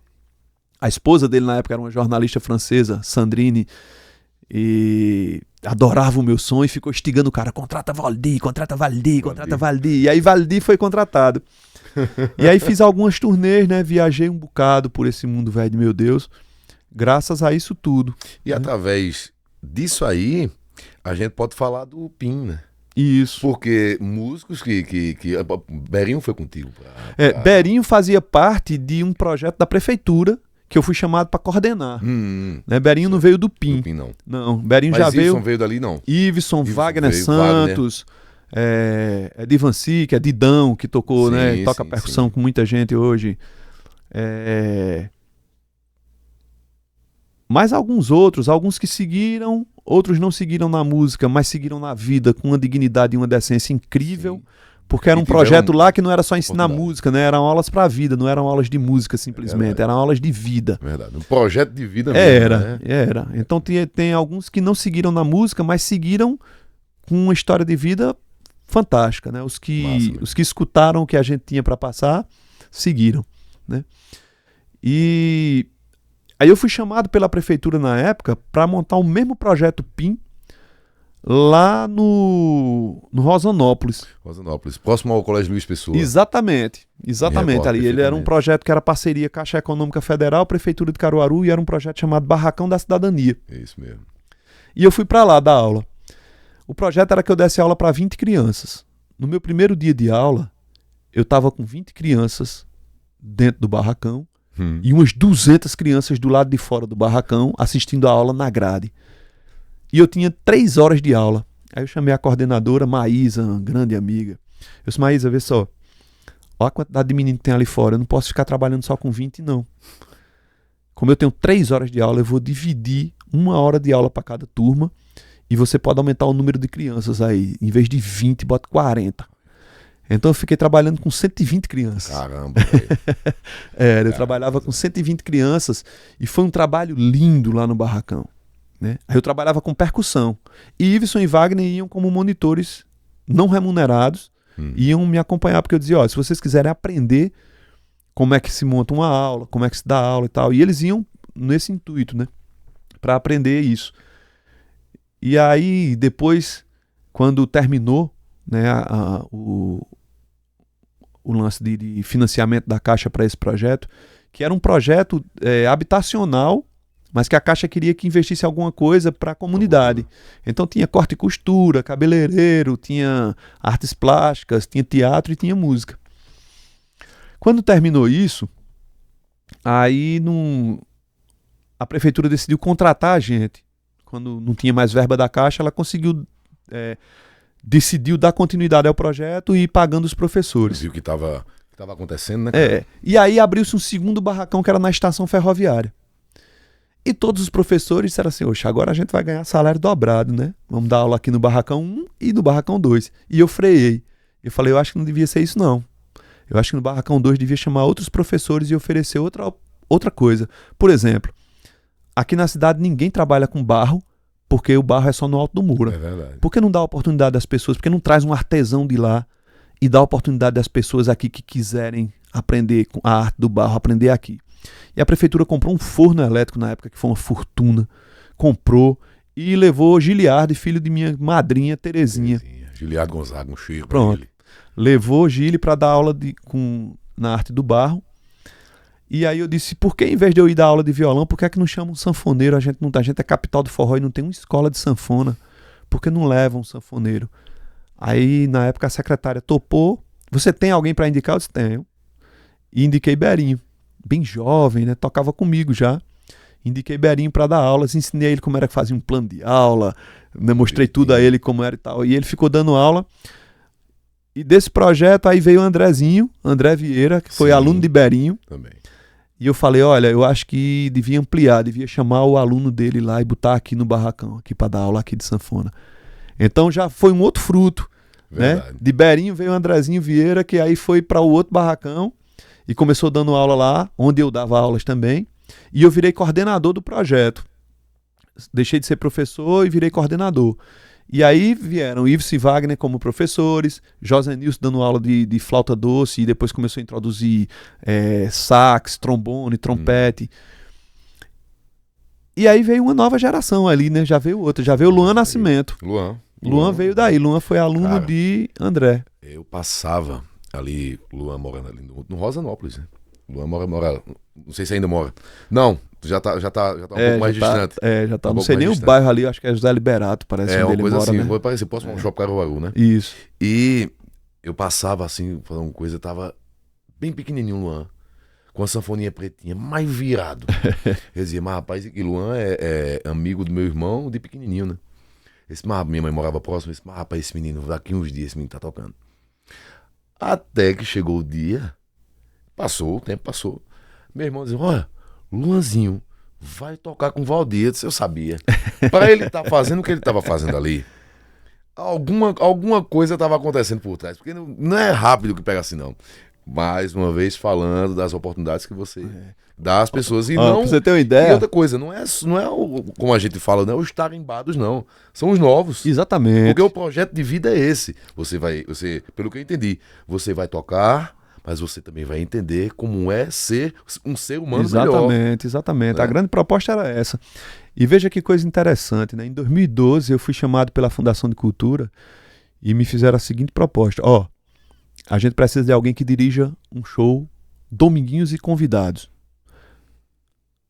A esposa dele na época era uma jornalista francesa, Sandrine, e adorava o meu som e ficou instigando o cara, contrata Valdir. E aí Valdir foi contratado. E aí fiz algumas turnês, né? Viajei um bocado por esse mundo velho de meu Deus, graças a isso tudo. E através disso aí, a gente pode falar do PIN, né? Isso. Porque músicos que Berinho foi contigo. Berinho fazia parte de um projeto da prefeitura que eu fui chamado para coordenar. Né? Berinho não veio do PIN. Não, Berinho mas já veio. Iveson veio dali, não? Iveson, Wagner Santos, Divanci, que é Didão, que tocou, sim, né? Toca percussão com muita gente hoje. Mas alguns outros, alguns que seguiram, outros não seguiram na música, mas seguiram na vida com uma dignidade e uma decência incrível, porque era um projeto lá que não era só ensinar música, né? Eram aulas pra vida, não eram aulas de música simplesmente, eram aulas de vida. Verdade, um projeto de vida mesmo. Era. Então tem alguns que não seguiram na música, mas seguiram com uma história de vida fantástica, né? Os que escutaram o que a gente tinha para passar, seguiram, né? E aí eu fui chamado pela prefeitura na época para montar o mesmo projeto PIN lá no Rosanópolis. Próximo ao Colégio Luiz Pessoa. Exatamente ali. Ele era um projeto que era parceria Caixa Econômica Federal, Prefeitura de Caruaru, e era um projeto chamado Barracão da Cidadania. É isso mesmo. E eu fui para lá dar aula. O projeto era que eu desse aula para 20 crianças. No meu primeiro dia de aula, eu estava com 20 crianças dentro do barracão e umas 200 crianças do lado de fora do barracão assistindo a aula na grade. E eu tinha 3 horas de aula. Aí eu chamei a coordenadora, Maísa, uma grande amiga. Eu disse, Maísa, vê só, olha a quantidade de menino que tem ali fora, eu não posso ficar trabalhando só com 20, não. Como eu tenho 3 horas de aula, eu vou dividir 1 hora de aula para cada turma e você pode aumentar o número de crianças aí. Em vez de 20, bota 40. Então eu fiquei trabalhando com 120 crianças. Caramba, velho. Eu trabalhava com 120 crianças e foi um trabalho lindo lá no barracão. Né? Aí eu trabalhava com percussão. E Iveson e Wagner iam como monitores não remunerados, iam me acompanhar, porque eu dizia, ó, se vocês quiserem aprender como é que se monta uma aula, como é que se dá aula e tal. E eles iam nesse intuito, né? Para aprender isso. E aí, depois, quando terminou, né, o lance de financiamento da Caixa para esse projeto, que era um projeto habitacional, mas que a Caixa queria que investisse alguma coisa para a comunidade. Então tinha corte e costura, cabeleireiro, tinha artes plásticas, tinha teatro e tinha música. Quando terminou isso, aí a prefeitura decidiu contratar a gente. Quando não tinha mais verba da Caixa, ela decidiu dar continuidade ao projeto e ir pagando os professores. Viu que estava acontecendo, né, cara? E aí abriu-se um segundo barracão que era na estação ferroviária. E todos os professores disseram assim, oxe, agora a gente vai ganhar salário dobrado, né? Vamos dar aula aqui no barracão 1 e no barracão 2. E eu freiei. Eu falei, eu acho que não devia ser isso, não. Eu acho que no barracão 2 devia chamar outros professores e oferecer outra coisa. Por exemplo, aqui na cidade ninguém trabalha com barro, porque o barro é só no alto do muro. É verdade. Por que não dá oportunidade das pessoas? Por que não traz um artesão de lá e dá oportunidade das pessoas aqui que quiserem aprender a arte do barro, aprender aqui? E a prefeitura comprou um forno elétrico na época, que foi uma fortuna. Comprou e levou Giliardo, filho de minha madrinha, Terezinha. Giliardo Gonzaga, um cheiro pra Pronto. ele. Levou Gili para dar aula na arte do barro. E aí eu disse, por que em vez de eu ir dar aula de violão, por que é que não chama um sanfoneiro? A gente é capital do forró e não tem uma escola de sanfona. Por que não leva um sanfoneiro? Aí na época a secretária topou. Você tem alguém para indicar? Eu disse, tenho. E indiquei Berinho. Bem jovem, né? Tocava comigo já. Indiquei Berinho para dar aulas, ensinei a ele como era que fazia um plano de aula, né? Mostrei tudo a ele como era e tal. E ele ficou dando aula. E desse projeto aí veio o Andrezinho, André Vieira, que foi aluno de Berinho. Também. E eu falei, olha, eu acho que devia ampliar, devia chamar o aluno dele lá e botar aqui no barracão, aqui para dar aula aqui de sanfona. Então já foi um outro fruto, né? De Berinho veio o Andrezinho Vieira, que aí foi para o outro barracão e começou dando aula lá, onde eu dava aulas também. E eu virei coordenador do projeto. Deixei de ser professor e virei coordenador. E aí vieram Iveson e Wagner como professores, José Nilson dando aula de flauta doce e depois começou a introduzir sax, trombone, trompete. E aí veio uma nova geração ali, né? Já veio outra, já veio o Luan Nascimento. Luan veio daí, Luan foi aluno, cara, de André. Eu passava ali, Luan morando ali no Rosanópolis, né? Luan mora, não sei se ainda mora. Não, já tá um pouco mais distante. Já tá. Não sei nem o bairro ali, acho que é José Liberato, parece onde ele mora, assim, né? Vai parecer próximo ao Shopping Caruaru, né? Isso. E eu passava assim, falando uma coisa, tava bem pequenininho o Luan, com a sanfoninha pretinha, mais virado. Eu dizia, mas rapaz, que Luan é amigo do meu irmão de pequenininho, né? Minha mãe morava próximo, eu disse, mas rapaz, esse menino, daqui uns dias esse menino tá tocando. Até que chegou o dia, o tempo passou. Meu irmão dizia, olha, Luanzinho vai tocar com o Valdir. Eu sabia. Para ele estar fazendo o que ele estava fazendo ali, alguma coisa estava acontecendo por trás. Porque não é rápido que pega assim, não. Mais uma vez falando das oportunidades que você dá às pessoas. E não, pra você ter uma ideia. E outra coisa, não é como a gente fala, não é os tarimbados, não. São os novos. Exatamente. Porque o projeto de vida é esse. Você, pelo que eu entendi, você vai tocar, mas você também vai entender como é ser um ser humano melhor. Exatamente. Né? A grande proposta era essa. E veja que coisa interessante, né? Em 2012 eu fui chamado pela Fundação de Cultura e me fizeram a seguinte proposta. A gente precisa de alguém que dirija um show, Dominguinhos e convidados.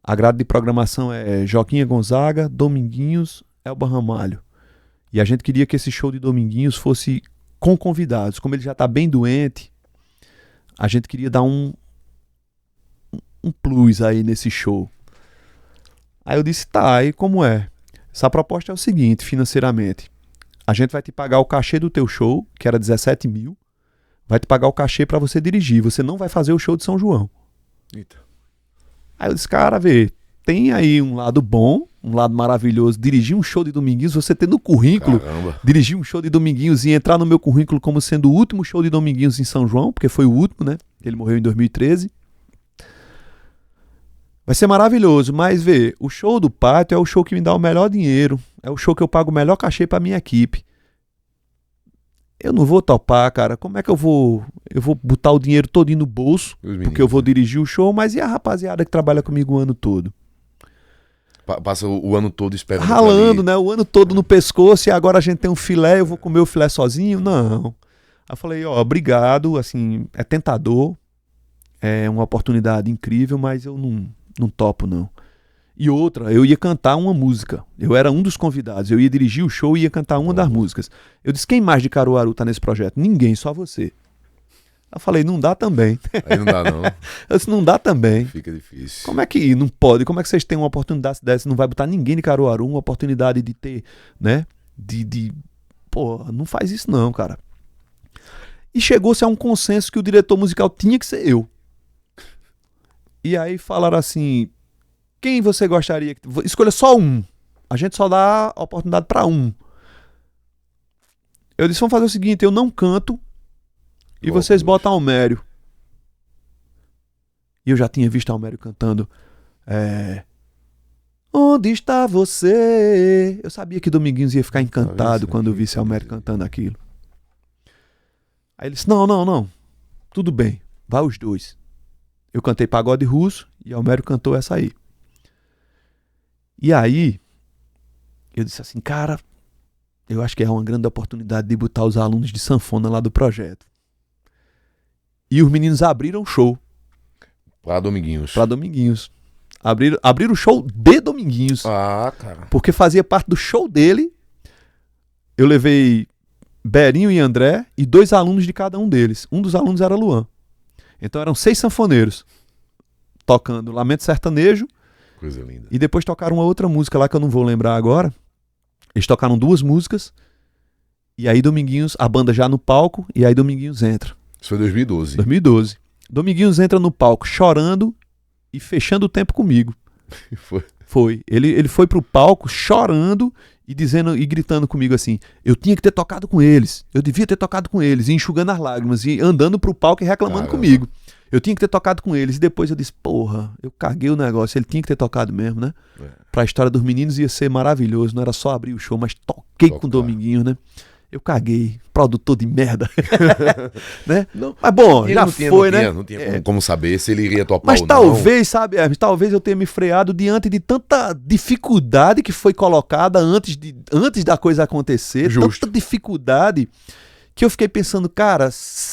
A grade de programação é Joquinha Gonzaga, Dominguinhos, Elba Ramalho. E a gente queria que esse show de Dominguinhos fosse com convidados. Como ele já está bem doente, a gente queria dar um plus aí nesse show. Aí eu disse, tá, aí como é? Essa proposta é o seguinte, financeiramente. a gente vai te pagar o cachê do teu show, que era 17 mil, vai te pagar o cachê pra você dirigir, você não vai fazer o show de São João. Eita. Aí eu disse, cara, vê, tem aí um lado bom, um lado maravilhoso, dirigir um show de Dominguinhos, você ter no currículo, Caramba. dirigir um show de Dominguinhos e entrar no meu currículo como sendo o último show de Dominguinhos em São João, porque foi o último, né? Ele morreu em 2013. Vai ser maravilhoso, mas vê, o show do Pátio é o show que me dá o melhor dinheiro, é o show que eu pago o melhor cachê pra minha equipe. Eu não vou topar, cara. Como é que eu vou botar o dinheiro todinho no bolso, porque eu vou dirigir o show, mas e a rapaziada que trabalha comigo o ano todo? Passa o ano todo esperando. Ralando, né? O ano todo no pescoço e agora a gente tem um filé, eu vou comer o filé sozinho? Não. Aí eu falei, ó, obrigado, assim, é tentador, é uma oportunidade incrível, mas eu não topo, não. E outra, eu ia cantar uma música. Eu era um dos convidados. Eu ia dirigir o show e ia cantar uma das músicas. Eu disse, quem mais de Caruaru tá nesse projeto? Ninguém, só você. Eu falei, não dá também. Aí não dá, não. Eu disse, não dá também. Fica difícil. Como é que não pode? Como é que vocês têm uma oportunidade dessa? Não vai botar ninguém de Caruaru, uma oportunidade de ter, né? Pô, não faz isso não, cara. E chegou-se a um consenso que o diretor musical tinha que ser eu. E aí falaram assim, quem você gostaria que... Escolha só um. A gente só dá a oportunidade para um. Eu disse, vamos fazer o seguinte, eu não canto e vocês botam Almério. E eu já tinha visto Almério cantando Onde está você? Eu sabia que Dominguinhos ia ficar encantado quando eu visse Almério cantando aquilo. Aí ele disse, não, tudo bem, vai os dois. Eu cantei Pagode Russo e Almério cantou essa aí. E aí, eu disse assim, cara, eu acho que é uma grande oportunidade de botar os alunos de sanfona lá do projeto. E os meninos abriram o show. Pra Dominguinhos. Abriram o show de Dominguinhos. Ah, cara. Porque fazia parte do show dele. Eu levei Berinho e André e 2 alunos de cada um deles. Um dos alunos era Luan. Então eram 6 sanfoneiros tocando Lamento Sertanejo. Coisa linda. E depois tocaram uma outra música lá que eu não vou lembrar agora. Eles tocaram 2 músicas. E aí Dominguinhos, a banda já no palco, e aí Dominguinhos entra. Isso foi 2012. 2012. Dominguinhos entra no palco chorando e fechando o tempo comigo. Foi. Ele foi pro palco chorando e dizendo e gritando comigo assim, eu tinha que ter tocado com eles, eu devia ter tocado com eles, e enxugando as lágrimas, e andando pro palco e reclamando comigo. Eu tinha que ter tocado com eles. E depois eu disse, porra, eu caguei o negócio, ele tinha que ter tocado mesmo, né? Pra história dos meninos ia ser maravilhoso, não era só abrir o show, mas toquei com o Dominguinho, né? Eu caguei, produtor de merda. Né? Não, mas bom, já foi, né? Não tinha como saber se ele iria topar mas ou não. Mas talvez, sabe, Hermes, talvez eu tenha me freado diante de tanta dificuldade que foi colocada antes da coisa acontecer. Justo. Tanta dificuldade que eu fiquei pensando, cara,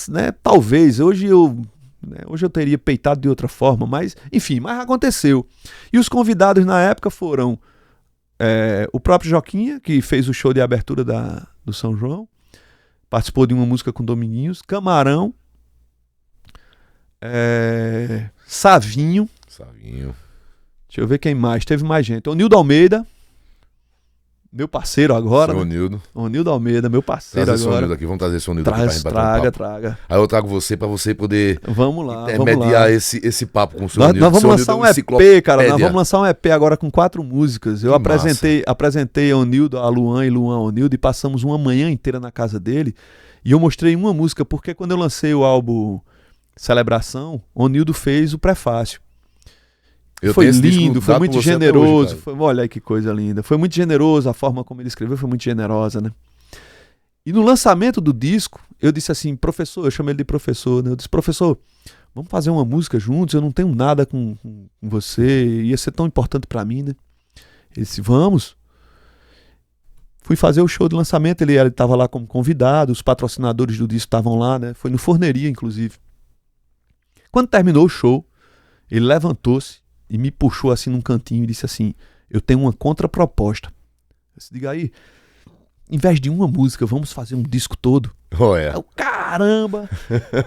né, talvez, hoje eu teria peitado de outra forma, mas enfim, mas aconteceu. E os convidados na época foram o próprio Joquinha, que fez o show de abertura do São João, participou de uma música com Dominguinhos, Camarão, Savinho. Deixa eu ver quem mais, teve mais gente. Onildo Almeida, meu parceiro agora. Onildo Almeida, meu parceiro agora. Aqui. Vamos trazer esse Onildo aqui pra gente bater um papo. Traga. Aí eu trago você pra você poder vamos lá. esse papo com o seu Onildo. Nós vamos lançar um EP, cara. Nós vamos lançar um EP agora com 4 músicas. Eu apresentei a Onildo, a Luan e Luan Onildo, e passamos uma manhã inteira na casa dele. E eu mostrei uma música, porque quando eu lancei o álbum Celebração, Onildo fez o prefácio. Foi lindo, foi muito generoso. Olha aí que coisa linda. Foi muito generoso, a forma como ele escreveu foi muito generosa, né? E no lançamento do disco, eu disse assim, professor, eu chamei ele de professor, né? Eu disse, professor, vamos fazer uma música juntos, eu não tenho nada com você, ia ser tão importante pra mim, né? Ele disse, vamos. Fui fazer o show de lançamento, ele estava lá como convidado, os patrocinadores do disco estavam lá, né? Foi no Forneria, inclusive. Quando terminou o show, ele levantou-se e me puxou assim num cantinho e disse assim, eu tenho uma contraproposta. Eu disse, diga aí, em vez de uma música, vamos fazer um disco todo. Eu, caramba!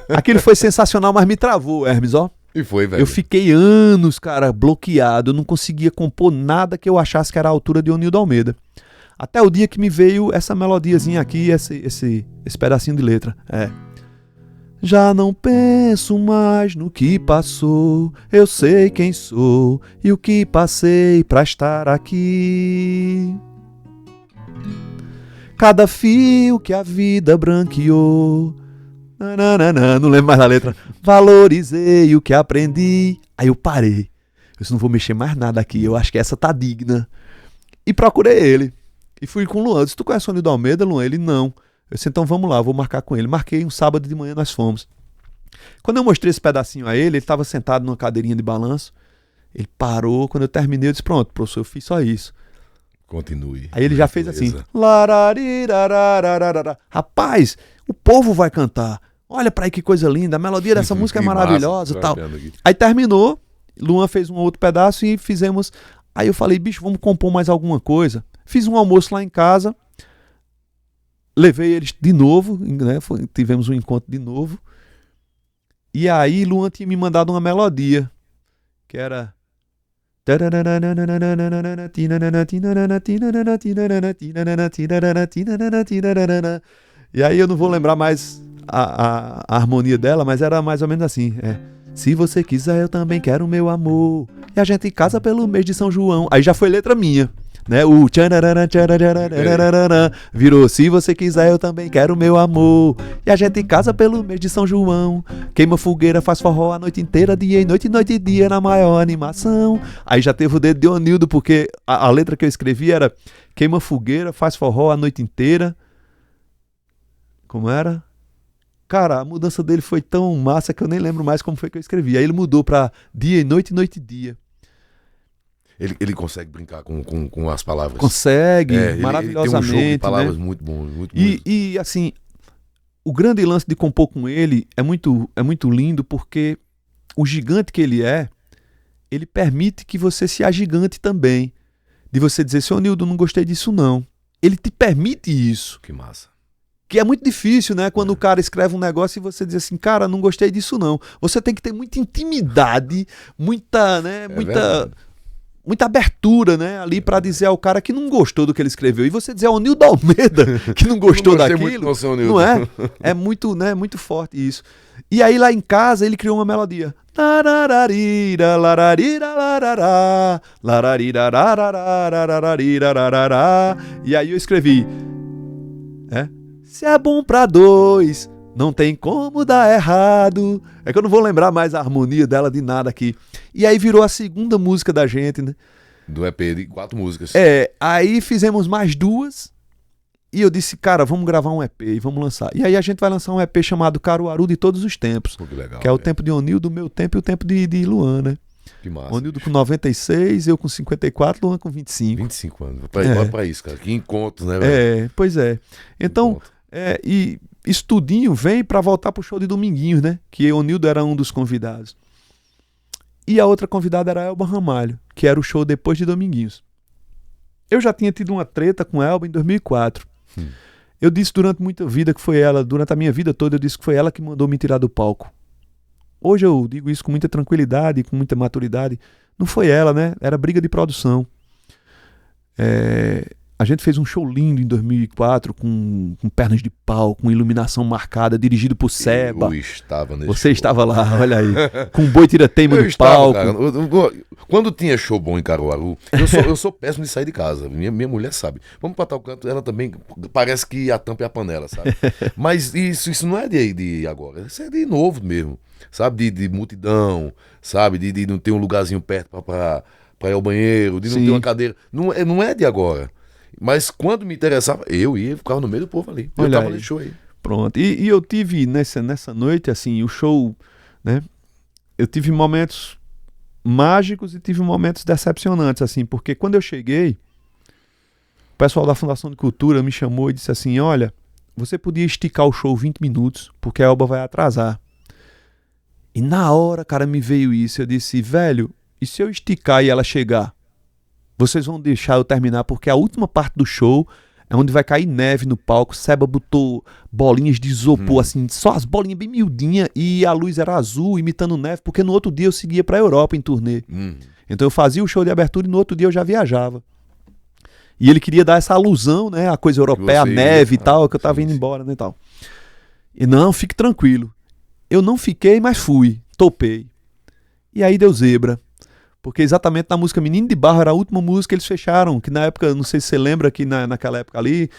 Aquilo foi sensacional, mas me travou, Hermes, ó. E foi, velho. Eu fiquei anos, cara, bloqueado. Eu não conseguia compor nada que eu achasse que era a altura de Onildo Almeida. Até o dia que me veio essa melodiazinha aqui, esse pedacinho de letra. Já não penso mais no que passou, eu sei quem sou e o que passei pra estar aqui. Cada fio que a vida branqueou, não lembro mais da letra, valorizei o que aprendi. Aí eu parei, eu disse, não vou mexer mais nada aqui, eu acho que essa tá digna. E procurei ele, e fui com o Luan. Eu disse, tu conhece o Onildo Almeida, Luan? Ele, não. Eu disse, então vamos lá, vou marcar com ele. Marquei um sábado de manhã, nós fomos. Quando eu mostrei esse pedacinho a ele estava sentado numa cadeirinha de balanço, ele parou, quando eu terminei eu disse, pronto, professor, eu fiz só isso. Continue. Aí ele já fez assim. Rapaz, o povo vai cantar. Olha pra aí que coisa linda. A melodia dessa música é maravilhosa. Tal. Aí terminou. Luan fez um outro pedaço e fizemos. Aí eu falei, bicho, vamos compor mais alguma coisa. Fiz um almoço lá em casa. Levei eles de novo. Né? Tivemos um encontro de novo. E aí Luan tinha me mandado uma melodia. Que era... E aí eu não vou lembrar mais a harmonia dela, mas era mais ou menos assim. Se você quiser, eu também quero o meu amor. E a gente casa pelo mês de São João. Aí já foi letra minha. Né? O virou, se você quiser eu também quero o meu amor. E a gente casa pelo mês de São João. Queima fogueira, faz forró a noite inteira, dia e noite e dia na maior animação. Aí já teve o dedo de Onildo, porque a letra que eu escrevi era queima fogueira, faz forró a noite inteira. Como era? Cara, a mudança dele foi tão massa que eu nem lembro mais como foi que eu escrevi. Aí ele mudou pra dia e noite e dia. Ele consegue brincar com as palavras. Consegue, maravilhosamente. Ele tem um jogo de palavras, né? muito bom. Muito e assim, o grande lance de compor com ele é muito lindo, porque o gigante que ele permite que você se agigante também. De você dizer, seu Nildo, não gostei disso não. Ele te permite isso. Que massa. Que é muito difícil, né? Quando o cara escreve um negócio e você diz assim, cara, não gostei disso não. Você tem que ter muita intimidade, muita abertura, né, ali pra dizer ao cara que não gostou do que ele escreveu. E você dizer ao Onildo Almeida que não gostou daquilo, não é? É muito, né, muito forte isso. E aí lá em casa ele criou uma melodia. E aí eu escrevi, se é bom pra dois, não tem como dar errado. É que eu não vou lembrar mais a harmonia dela de nada aqui. E aí virou a segunda música da gente, né? Do EP de 4 músicas. Aí fizemos mais 2. E eu disse, cara, vamos gravar um EP e vamos lançar. E aí a gente vai lançar um EP chamado Caruaru de Todos os Tempos. Pô, que legal, que é o tempo de Onildo, o meu tempo e o tempo de Luan, né? Que massa. Onildo com 96, eu com 54, Luan com 25. 25 anos. Olha pra isso, cara. Que encontro, né, velho? Pois é. Então, e Estudinho vem pra voltar pro show de Dominguinhos, né? Que Onildo era um dos convidados. E a outra convidada era a Elba Ramalho, que era o show depois de Dominguinhos. Eu já tinha tido uma treta com a Elba em 2004. Eu disse durante muita vida que foi ela, durante a minha vida toda eu disse que foi ela que mandou me tirar do palco. Hoje eu digo isso com muita tranquilidade, com muita maturidade. Não foi ela, né? Era briga de produção. A gente fez um show lindo em 2004 com pernas de pau, com iluminação marcada, dirigido por Seba. Eu estava nesse Você show. estava lá, olha aí. Com um boi tirateima no palco. Cara, quando tinha show bom em Caruaru, eu sou péssimo de sair de casa. Minha mulher sabe. Vamos pra tal canto, ela também parece que a tampa é a panela, sabe? Mas isso não é de agora. Isso é de novo mesmo. Sabe? De multidão, sabe? De não ter um lugarzinho perto pra ir ao banheiro, de não ter uma cadeira. Não é de agora. Mas quando me interessava, eu ia e ficava no meio do povo ali. Eu tava nesse show aí. Pronto. E eu tive nessa noite, assim, o show, né? Eu tive momentos mágicos e tive momentos decepcionantes, assim, porque quando eu cheguei, o pessoal da Fundação de Cultura me chamou e disse assim, olha, você podia esticar o show 20 minutos, porque a Elba vai atrasar. E na hora, cara, me veio isso. Eu disse, velho, e se eu esticar e ela chegar? Vocês vão deixar eu terminar, porque a última parte do show é onde vai cair neve no palco. Seba botou bolinhas de isopor, assim, só as bolinhas bem miudinhas, e a luz era azul, imitando neve, porque no outro dia eu seguia pra Europa em turnê. Então eu fazia o show de abertura e no outro dia eu já viajava. E ele queria dar essa alusão, né? A coisa europeia, a neve e tal, que eu tava indo embora, né, e tal. E não, fique tranquilo. Eu não fiquei, mas fui. Topei. E aí deu zebra. Porque exatamente na música Menino de Barro era a última música que eles fecharam, que na época, não sei se você lembra que naquela época ali,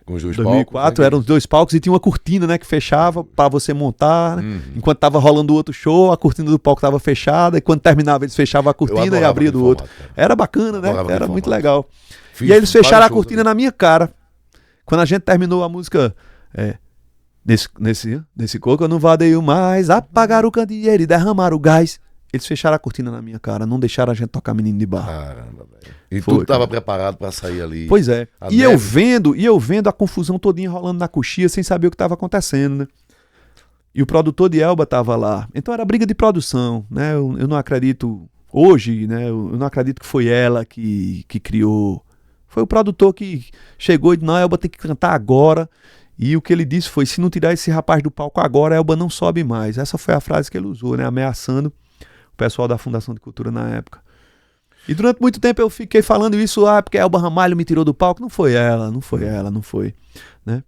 com os dois 2004, palcos, né? eram os 2 palcos e tinha uma cortina, né, que fechava pra você montar, né? Enquanto tava rolando o outro show, a cortina do palco tava fechada, e quando terminava eles fechavam a cortina e abria do outro. Era bacana, né? Era muito legal. E aí eles fecharam a cortina na minha cara. Quando a gente terminou a música... Nesse coco eu não vadeio mais, apagar o candeeiro e derramar o gás. Eles fecharam a cortina na minha cara, não deixaram a gente tocar Menino de Barro. Caramba, velho. E tu tava preparado pra sair ali. Pois é. E eu vendo a confusão todinha rolando na coxia sem saber o que tava acontecendo, né? E o produtor de Elba tava lá. Então era briga de produção, né? Eu não acredito, hoje, né? Eu não acredito que foi ela que criou. Foi o produtor que chegou e disse, não, Elba tem que cantar agora. E o que ele disse foi, se não tirar esse rapaz do palco agora, Elba não sobe mais. Essa foi a frase que ele usou, né? Ameaçando o pessoal da Fundação de Cultura na época. E durante muito tempo eu fiquei falando isso, porque Elba Ramalho me tirou do palco. Não foi ela, né?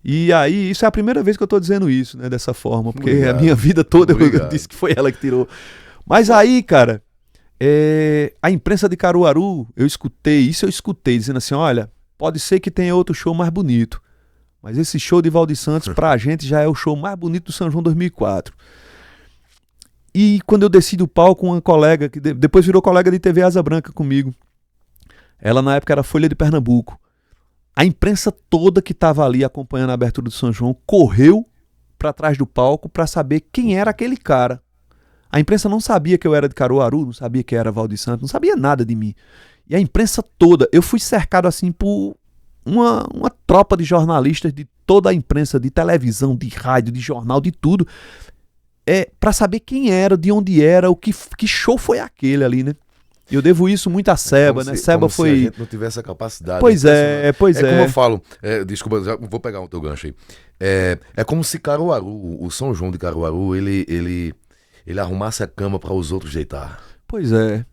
E aí, isso é a primeira vez que eu tô dizendo isso, né? Dessa forma, porque a minha vida toda eu disse que foi ela que tirou. Mas aí, cara, a imprensa de Caruaru, eu escutei, dizendo assim, olha, pode ser que tenha outro show mais bonito, mas esse show de Valdir Santos, pra gente, já é o show mais bonito do São João 2004. E quando eu desci do palco, uma colega, que depois virou colega de TV Asa Branca comigo, ela na época era Folha de Pernambuco, a imprensa toda que estava ali acompanhando a abertura do São João correu para trás do palco para saber quem era aquele cara. A imprensa não sabia que eu era de Caruaru, não sabia que era Valdir Santos, não sabia nada de mim. E a imprensa toda, eu fui cercado assim por uma tropa de jornalistas de toda a imprensa, de televisão, de rádio, de jornal, de tudo, para saber quem era, de onde era, que show foi aquele ali, né? Eu devo isso muito a Seba, né? Seba foi... se a gente não tivesse a capacidade. Pois é. Como eu falo, desculpa, já vou pegar o teu gancho aí. É como se Caruaru, o São João de Caruaru, ele arrumasse a cama para os outros deitar. Pois é.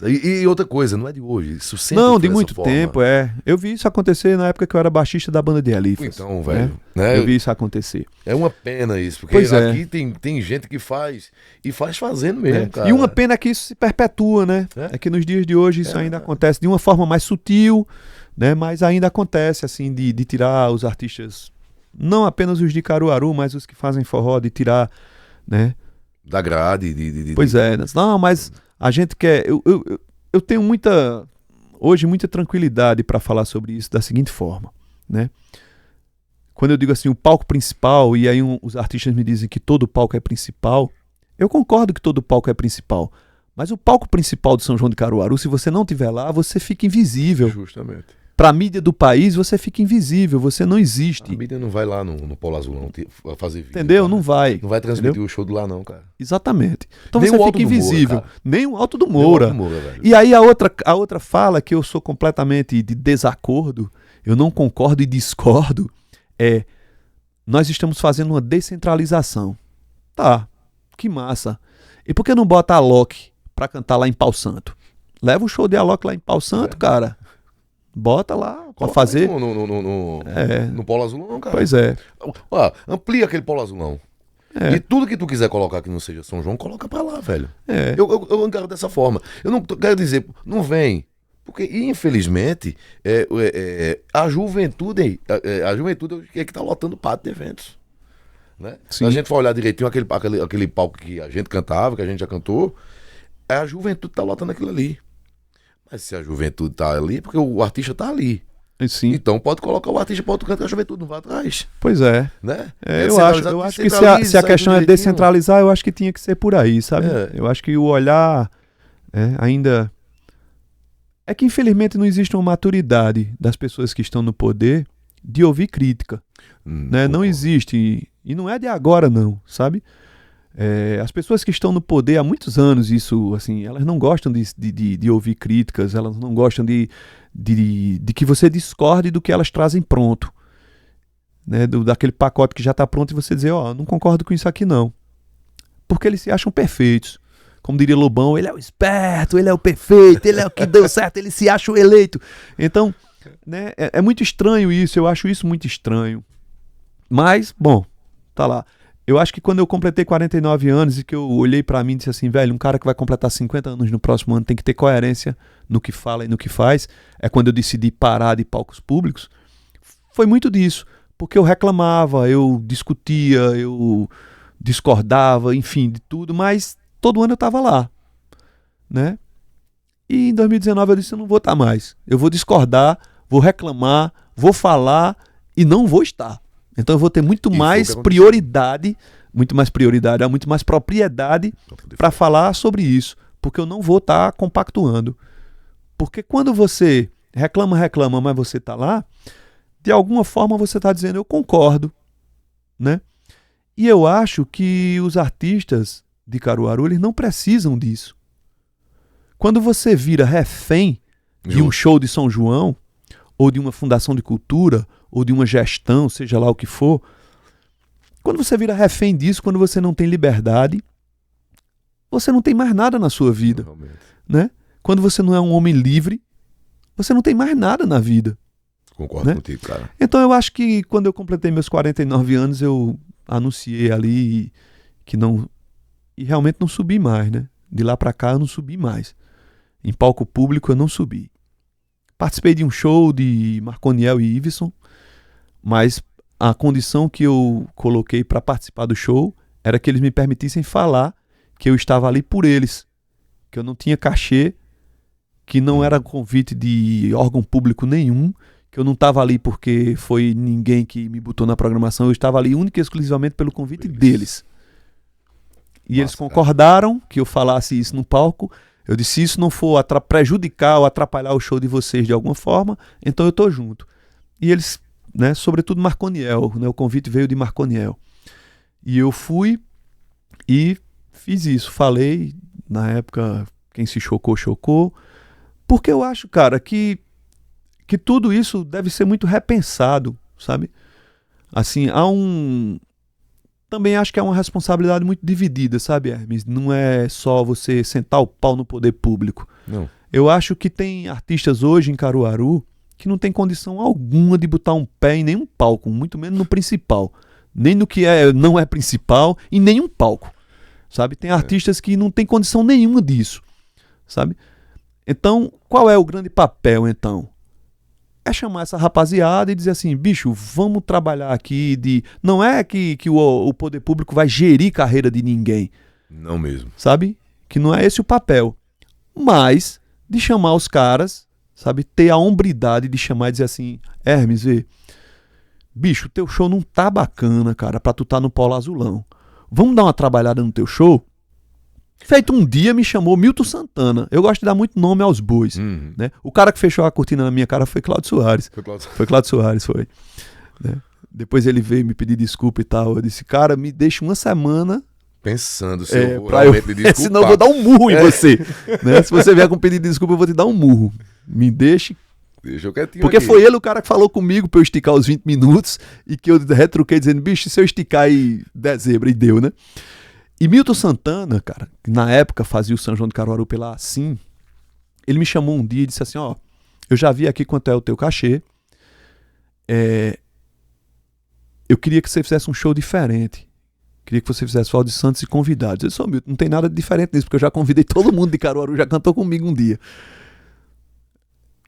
E outra coisa, não é de hoje, isso sempre não, de muito tempo, Eu vi isso acontecer na época que eu era baixista da banda de Alifas. Então, velho, né? Eu vi isso acontecer. É uma pena isso, porque aqui tem gente que faz, e faz fazendo mesmo, cara. E uma pena é que isso se perpetua, né? É que nos dias de hoje isso ainda acontece de uma forma mais sutil, né? Mas ainda acontece, assim, de tirar os artistas, não apenas os de Caruaru, mas os que fazem forró, de tirar, né? Da grade. Pois é, não, mas... A gente quer... Eu tenho hoje muita tranquilidade para falar sobre isso da seguinte forma, né? Quando eu digo assim, o palco principal, e aí os artistas me dizem que todo palco é principal, eu concordo que todo palco é principal, mas o palco principal do São João de Caruaru, se você não estiver lá, você fica invisível. Justamente. Para a mídia do país, você fica invisível, você não existe. A mídia não vai lá no Polo Azulão fazer vídeo. Entendeu? Cara. Não vai. Não vai transmitir o show do lá, não, cara. Exatamente. Então Nem você fica invisível. Nem o Alto do Moura. E aí a outra fala que eu sou completamente de desacordo, eu não concordo e discordo, nós estamos fazendo uma descentralização. Tá, que massa. E por que não bota a Alok pra cantar lá em Pau Santo? Leva o show de Alok lá em Pau Santo, cara. Bota lá pra fazer. No Polo Azulão, cara. Pois é. Amplia aquele Polo Azulão. E tudo que tu quiser colocar que não seja São João, coloca pra lá, velho. Eu encaro dessa forma. Eu não quero dizer, não vem. Porque, infelizmente, a juventude é que tá lotando pátio de eventos. Né? Se a gente for olhar direitinho aquele palco que a gente cantava, que a gente já cantou, a juventude tá lotando aquilo ali. Mas se a juventude tá ali, porque o artista tá ali. Sim. Então pode colocar o artista para outro canto, que a juventude não vai atrás. Pois é. Né? Eu acho que se a questão é descentralizar, eu acho que tinha que ser por aí, sabe? Eu acho que o olhar ainda... É que infelizmente não existe uma maturidade das pessoas que estão no poder de ouvir crítica. Né? Não existe. E não é de agora não, sabe? As pessoas que estão no poder há muitos anos, isso, assim, elas não gostam de ouvir críticas, elas não gostam de que você discorde do que elas trazem pronto, né? Daquele pacote que já está pronto e você dizer, não concordo com isso aqui não. Porque eles se acham perfeitos, como diria Lobão, ele é o esperto, ele é o perfeito, ele é o que deu certo, ele se acha o eleito. Então, né, é muito estranho isso, eu acho isso muito estranho. Mas, bom, tá lá. Eu acho que quando eu completei 49 anos e que eu olhei pra mim e disse assim, velho, um cara que vai completar 50 anos no próximo ano tem que ter coerência no que fala e no que faz, é quando eu decidi parar de palcos públicos, foi muito disso. Porque eu reclamava, eu discutia, eu discordava, enfim, de tudo, mas todo ano eu estava lá, né? E em 2019 eu disse, eu não vou estar mais. Eu vou discordar, vou reclamar, vou falar e não vou estar. Então eu vou ter muito mais prioridade, muito mais propriedade para falar sobre isso, porque eu não vou estar compactuando. Porque quando você reclama, mas você está lá, de alguma forma você está dizendo, eu concordo, né? E eu acho que os artistas de Caruaru, eles não precisam disso. Quando você vira refém de um show de São João, ou de uma fundação de cultura, ou de uma gestão, seja lá o que for, quando você vira refém disso, quando você não tem liberdade, você não tem mais nada na sua vida, né? Quando você não é um homem livre, você não tem mais nada na vida. Concordo, né, contigo, cara. Então eu acho que quando eu completei meus 49 anos, eu anunciei ali que não... E realmente não subi mais, né? De lá pra cá eu não subi mais. Em palco público eu não subi. Participei de um show de Marconiel e Iveson, mas a condição que eu coloquei para participar do show era que eles me permitissem falar que eu estava ali por eles, que eu não tinha cachê, que não era convite de órgão público nenhum, que eu não estava ali porque foi ninguém que me botou na programação, eu estava ali única e exclusivamente pelo convite deles. E eles concordaram que eu falasse isso no palco. Eu disse, se isso não for prejudicar ou atrapalhar o show de vocês de alguma forma, então eu tô junto. E eles, né, sobretudo Marconiel, né, o convite veio de Marconiel. E eu fui e fiz isso, falei, na época, quem se chocou, chocou, porque eu acho, cara, que tudo isso deve ser muito repensado, sabe? Assim, também acho que é uma responsabilidade muito dividida, sabe, Hermes? Não é só você sentar o pau no poder público. Não. Eu acho que tem artistas hoje em Caruaru que não tem condição alguma de botar um pé em nenhum palco, muito menos no principal. Nem no que não é principal, em nenhum palco, sabe? Tem artistas que não tem condição nenhuma disso, sabe? Então, qual é o grande papel, então? É chamar essa rapaziada e dizer assim, bicho, vamos trabalhar aqui Não é que o poder público vai gerir carreira de ninguém. Não mesmo. Sabe? Que não é esse o papel. Mas de chamar os caras, sabe? Ter a hombridade de chamar e dizer assim, Hermes, bicho, teu show não tá bacana, cara, pra tu tá no Polo Azulão. Vamos dar uma trabalhada no teu show? Feito um dia me chamou Milton Santana. Eu gosto de dar muito nome aos bois. Né? O cara que fechou a cortina na minha cara foi Cláudio Soares. Foi Cláudio Soares, foi. Né? Depois ele veio me pedir desculpa e tal. Eu disse, cara, me deixa uma semana pensando se eu vou realmente desculpar. Senão eu vou dar um murro em você. Né? Se você vier com pedido de desculpa, eu vou te dar um murro. Me deixe. Deixa eu quietinho. Porque aqui. Foi ele o cara que falou comigo pra eu esticar os 20 minutos e que eu retruquei dizendo, bicho, se eu esticar aí dezembro, e deu, né? E Milton Santana, cara, que na época fazia o São João de Caruaru pela Assim, ele me chamou um dia e disse assim, ó, eu já vi aqui quanto é o teu cachê, eu queria que você fizesse um show diferente, queria que você fizesse Valdir Santos e convidados. Eu disse, Milton, não tem nada de diferente nisso, porque eu já convidei todo mundo de Caruaru, já cantou comigo um dia.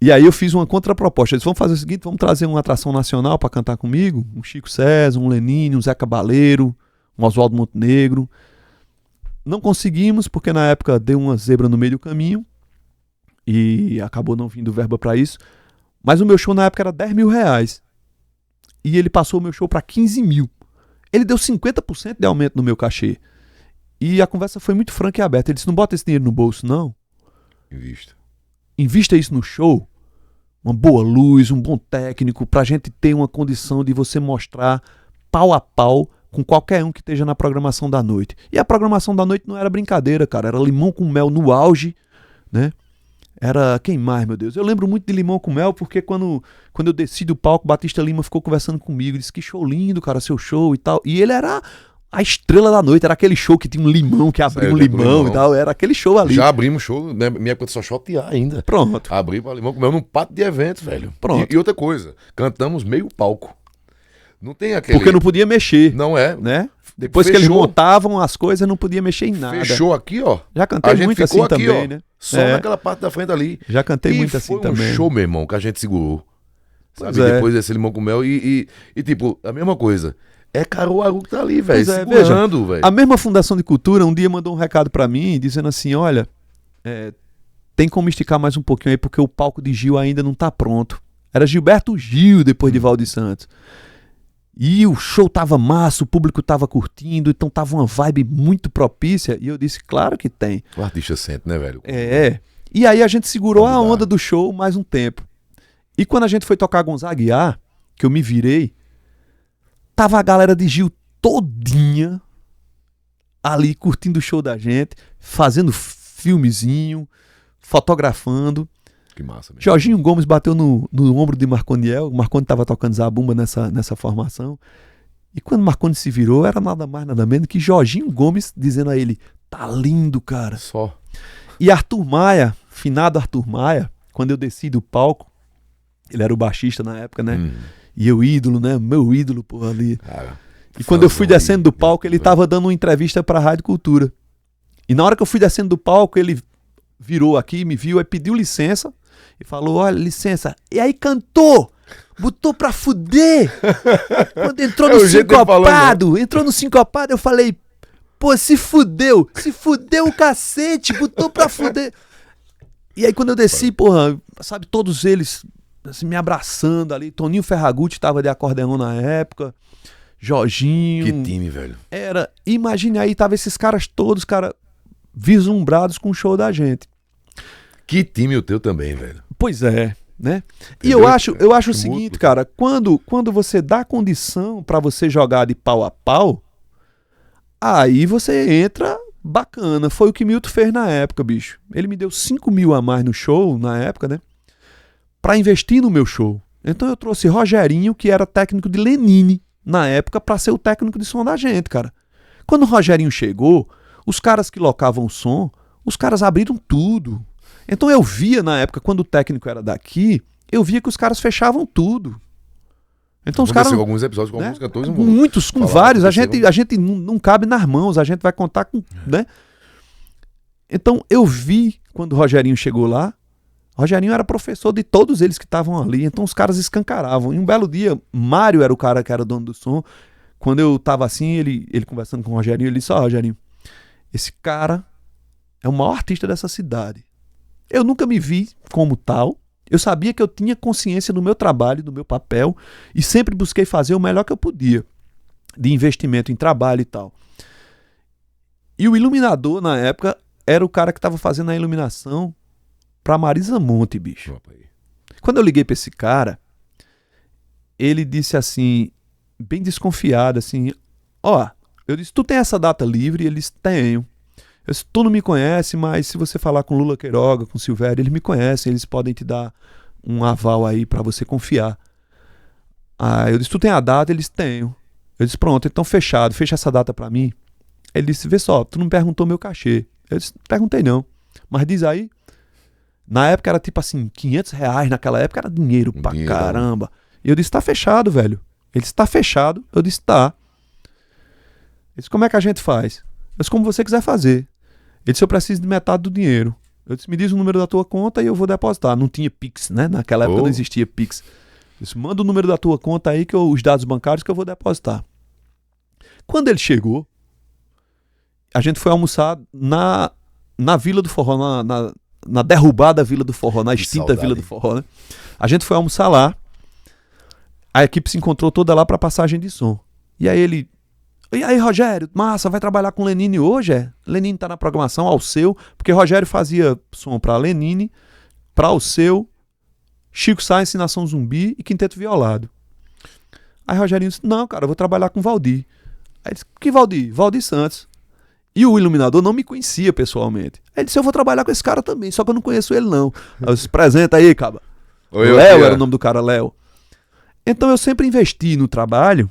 E aí eu fiz uma contraproposta, eu disse, vamos fazer o seguinte, vamos trazer uma atração nacional para cantar comigo, um Chico César, um Lenine, um Zé Cabaleiro, um Oswaldo Montenegro. Não conseguimos, porque na época deu uma zebra no meio do caminho e acabou não vindo verba para isso. Mas o meu show na época era 10 mil reais. E ele passou o meu show para 15 mil. Ele deu 50% de aumento no meu cachê. E a conversa foi muito franca e aberta. Ele disse, não bota esse dinheiro no bolso, não. Invista isso no show. Uma boa luz, um bom técnico, pra gente ter uma condição de você mostrar pau a pau com qualquer um que esteja na programação da noite. E a programação da noite não era brincadeira, cara. Era Limão com Mel no auge, né? Era... Quem mais, meu Deus? Eu lembro muito de Limão com Mel, porque quando eu desci do palco, Batista Lima ficou conversando comigo. Disse, que show lindo, cara, seu show e tal. E ele era a estrela da noite. Era aquele show que tinha um limão, que abria um limão e tal. Era aquele show ali. Já abrimos show, né? Minha época só shotear ainda. Pronto. Abri pra limão, comeu num pátio de evento, velho. Pronto. E outra coisa, cantamos meio palco. Não tem aquele... Porque não podia mexer. Não é. Né? Depois que eles montavam as coisas, não podia mexer em nada. Fechou aqui, ó. Já cantei muito assim aqui, também, ó, né? Só naquela parte da frente ali. Já cantei muito assim também. Foi um show, meu irmão, que a gente segurou. Sabe? É. Depois desse limão com mel e tipo, a mesma coisa. É Caruaru que tá ali, velho. Segurando, velho. A mesma Fundação de Cultura um dia mandou um recado pra mim, dizendo assim, olha, tem como esticar mais um pouquinho aí, porque o palco de Gil ainda não tá pronto. Era Gilberto Gil depois de Valdir Santos. E o show tava massa, o público tava curtindo, então tava uma vibe muito propícia. E eu disse, claro que tem. O artista sente, né, velho? E aí a gente segurou a onda do show mais um tempo. E quando a gente foi tocar Gonzaga Aguiar, que eu me virei, tava a galera de Gil todinha ali curtindo o show da gente, fazendo filmezinho, fotografando. Que massa, mesmo. Jorginho Gomes bateu no ombro de Marconiel. O Marconi tava tocando zabumba nessa formação. E quando Marconi se virou, era nada mais, nada menos que Jorginho Gomes dizendo a ele, tá lindo, cara. Só. E Arthur Maia, finado Arthur Maia, quando eu desci do palco, ele era o baixista na época, né? E eu ídolo, né? Meu ídolo, pô, ali. Cara, e quando eu fui descendo do palco, ele tava dando uma entrevista pra Rádio Cultura. E na hora que eu fui descendo do palco, ele virou aqui, me viu, aí pediu licença e falou, olha, licença. E aí cantou, botou pra fuder. Quando entrou no sincopado, eu falei, pô, se fudeu o cacete, botou pra fuder. E aí quando eu desci, porra, sabe, todos eles assim, me abraçando ali. Toninho Ferragutti tava de acordeão na época. Jorginho. Que time, velho. Imagine aí, tava esses caras todos, cara, vislumbrados com o show da gente. Que time o teu também, velho. Pois é, né? E eu acho o seguinte, cara, quando você dá condição pra você jogar de pau a pau, aí você entra bacana. Foi o que Milton fez na época, bicho. Ele me deu 5 mil a mais no show, na época, né? Pra investir no meu show. Então eu trouxe Rogerinho, que era técnico de Lenine, na época, pra ser o técnico de som da gente, cara. Quando o Rogerinho chegou, os caras que locavam o som, os caras abriram tudo. Então eu via na época, quando o técnico era daqui, eu via que os caras fechavam tudo. Então os caras... alguns episódios com alguns cantores. Muitos, com vários. A gente não cabe nas mãos, a gente vai contar com... né? Então eu vi, quando o Rogerinho chegou lá, o Rogerinho era professor de todos eles que estavam ali, então os caras escancaravam. E um belo dia, Mário era o cara que era dono do som. Quando eu tava assim, ele conversando com o Rogerinho, ele disse, Rogerinho, esse cara é o maior artista dessa cidade. Eu nunca me vi como tal. Eu sabia que eu tinha consciência do meu trabalho, do meu papel, e sempre busquei fazer o melhor que eu podia, de investimento em trabalho e tal. E o iluminador, na época, era o cara que estava fazendo a iluminação pra Marisa Monte, bicho. Quando eu liguei pra esse cara, ele disse assim, bem desconfiado, assim, eu disse, tu tem essa data livre? Ele disse, tenho. Eu disse, tu não me conhece, mas se você falar com Lula Queiroga, com Silvério, eles me conhecem, eles podem te dar um aval aí pra você confiar. Eu disse, tu tem a data? Ele disse, tenho. Eu disse, pronto, então fechado, fecha essa data pra mim. Ele disse, vê só, tu não perguntou meu cachê. Eu disse, perguntei não, mas diz aí. Na época era tipo assim, R$500, naquela época era dinheiro pra caramba. E eu disse, tá fechado, velho. Ele disse, tá fechado. Eu disse, tá. Ele disse, como é que a gente faz? Eu disse, como você quiser fazer. Ele disse, eu preciso de metade do dinheiro. Eu disse, me diz o número da tua conta e eu vou depositar. Não tinha Pix, né? Naquela época não existia Pix. Eu disse, manda o número da tua conta aí, os dados bancários que eu vou depositar. Quando ele chegou, a gente foi almoçar na Vila do Forró, na derrubada Vila do Forró, na extinta Vila do Forró, né? A gente foi almoçar lá, a equipe se encontrou toda lá pra passagem de som. E aí e aí, Rogério, massa, vai trabalhar com Lenine hoje, é? Lenine tá na programação, Alceu, porque Rogério fazia som pra Lenine, pra Alceu, Chico Science, Nação Zumbi e Quinteto Violado. Aí Rogerinho disse, não, cara, eu vou trabalhar com Valdir. Aí disse, que Valdir? Valdir Santos. E o iluminador não me conhecia pessoalmente. Ele disse, eu vou trabalhar com esse cara também, só que eu não conheço ele não. Eu disse, apresenta aí, caba. Léo era o nome do cara, Léo. Então eu sempre investi no trabalho,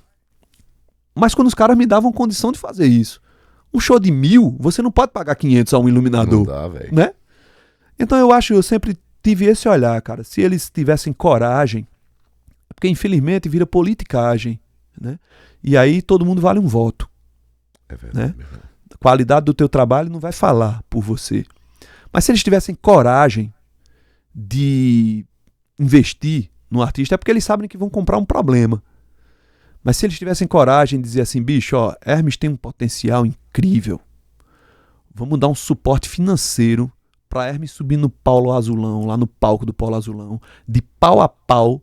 Mas quando os caras me davam condição de fazer isso. Um show de 1.000, você não pode pagar 500 a um iluminador. Não dá, velho. Né? Então eu sempre tive esse olhar, cara. Se eles tivessem coragem, porque infelizmente vira politicagem, né? E aí todo mundo vale um voto. É verdade. Né? A qualidade do teu trabalho não vai falar por você. Mas se eles tivessem coragem de investir no artista, é porque eles sabem que vão comprar um problema. Mas se eles tivessem coragem de dizer assim, bicho, ó, Hermes tem um potencial incrível. Vamos dar um suporte financeiro para Hermes subir no Paulo Azulão, lá no palco do Paulo Azulão, de pau a pau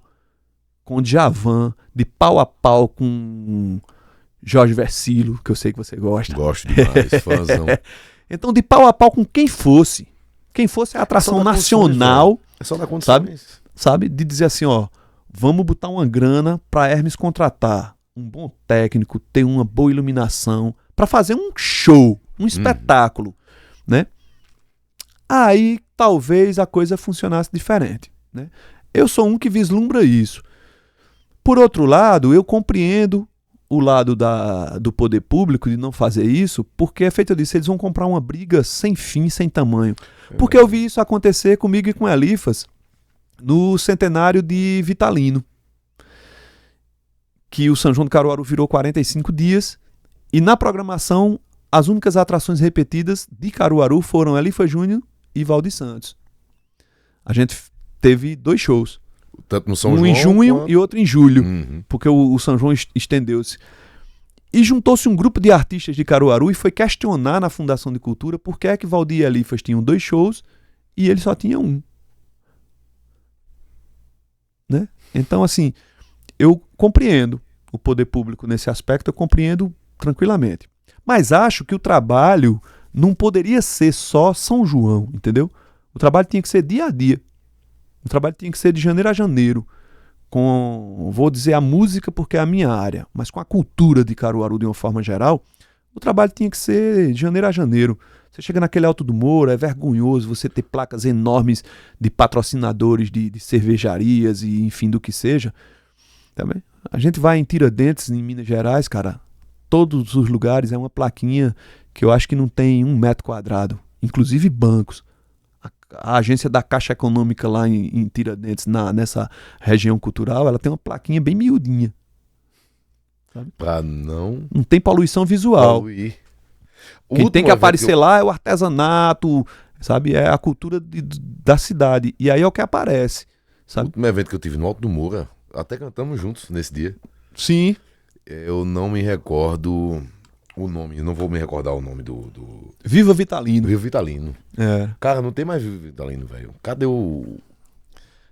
com Djavan, de pau a pau com Jorge Versilo, que eu sei que você gosta. Gosto demais, fãzão. Então, de pau a pau com quem fosse a atração nacional, É só dar condições. sabe? De dizer assim, ó, vamos botar uma grana para Hermes contratar um bom técnico, ter uma boa iluminação, para fazer um show, um espetáculo, né? Aí talvez a coisa funcionasse diferente, né? Eu sou um que vislumbra isso. Por outro lado, eu compreendo o lado do poder público de não fazer isso, porque é feito disso, eles vão comprar uma briga sem fim, sem tamanho. Porque eu vi isso acontecer comigo e com Elifas no centenário de Vitalino, que o São João do Caruaru virou 45 dias, e na programação as únicas atrações repetidas de Caruaru foram Elifas Júnior e Valdir Santos. A gente teve 2 shows. Tanto no São Um João em junho quanto... e outro em julho, Uhum. porque o São João estendeu-se. E juntou-se um grupo de artistas de Caruaru e foi questionar na Fundação de Cultura por que é que Valdir e Elifas tinham 2 shows e ele só tinha um. Né? Então, assim, eu compreendo o poder público nesse aspecto, eu compreendo tranquilamente. Mas acho que o trabalho não poderia ser só São João, entendeu? O trabalho tinha que ser dia a dia. O trabalho tinha que ser de janeiro a janeiro, com, vou dizer a música porque é a minha área, mas com a cultura de Caruaru de uma forma geral, o trabalho tinha que ser de janeiro a janeiro. Você chega naquele Alto do Moura, é vergonhoso você ter placas enormes de patrocinadores de cervejarias e enfim do que seja. Também. A gente vai em Tiradentes, em Minas Gerais, cara, todos os lugares é uma plaquinha que eu acho que não tem 1 metro quadrado, inclusive bancos. A agência da Caixa Econômica lá em Tiradentes, nessa região cultural, ela tem uma plaquinha bem miudinha. Sabe? Pra não tem poluição visual. poluir. Quem tem que aparecer lá é o artesanato, sabe? É a cultura da cidade. E aí é o que aparece, O sabe? último evento que eu tive no Alto do Moura, até cantamos juntos nesse dia. Sim. Eu não me recordo o nome, não vou me recordar o nome do Viva Vitalino. Vivo Vitalino. É. Cara, não tem mais Vivo Vitalino, velho. Cadê o...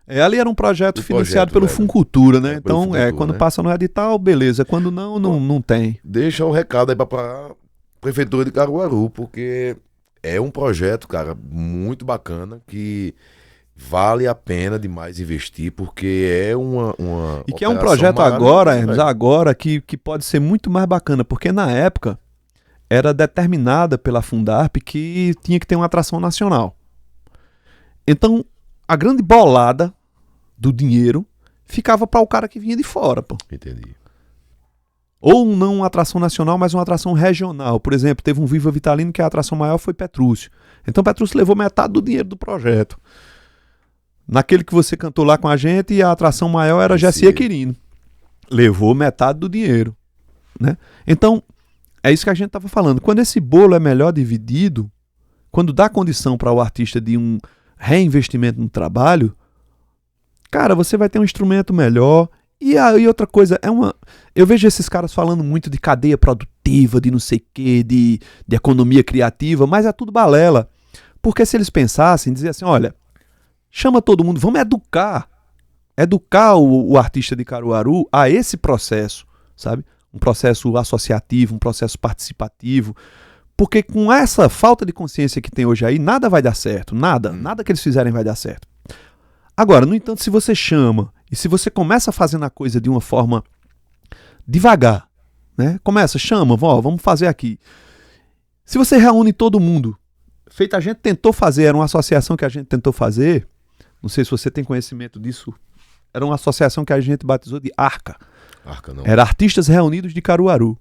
Ali era um projeto financiado projeto, pelo velho. Funcultura, né? Pelo Então, Funcultura, quando né? passa no edital, beleza. Quando não tem. Deixa o recado aí pra Prefeitura de Caruaru, porque é um projeto, cara, muito bacana, que vale a pena demais investir, porque é uma E que é um operação projeto agora, maravilhosa, Hermes, velho. agora que pode ser muito mais bacana, porque na época era determinada pela Fundarp que tinha que ter uma atração nacional. Então, a grande bolada do dinheiro ficava para o cara que vinha de fora, pô. Entendi. Ou não uma atração nacional, mas uma atração regional. Por exemplo, teve um Viva Vitalino que a atração maior foi Petrúcio. Então Petrúcio levou metade do dinheiro do projeto. Naquele que você cantou lá com a gente, a atração maior era Jessie Quirino. Levou metade do dinheiro. Né? Então, é isso que a gente estava falando. Quando esse bolo é melhor dividido, quando dá condição para o artista de um reinvestimento no trabalho, cara, você vai ter um instrumento melhor. E aí outra coisa, eu vejo esses caras falando muito de cadeia produtiva, de não sei o quê, de economia criativa, mas é tudo balela. Porque se eles pensassem, dizer assim, olha, chama todo mundo, vamos educar o artista de Caruaru a esse processo, sabe? Um processo associativo, um processo participativo, porque com essa falta de consciência que tem hoje aí, nada vai dar certo, nada que eles fizerem vai dar certo. Agora, no entanto, se você chama e se você começa fazendo a coisa de uma forma devagar, né? Chama, vamos fazer aqui. Se você reúne todo mundo, feito a gente tentou fazer, era uma associação que a gente tentou fazer, não sei se você tem conhecimento disso, era uma associação que a gente batizou de ARCA. Arca não. Era Artistas Reunidos de Caruaru.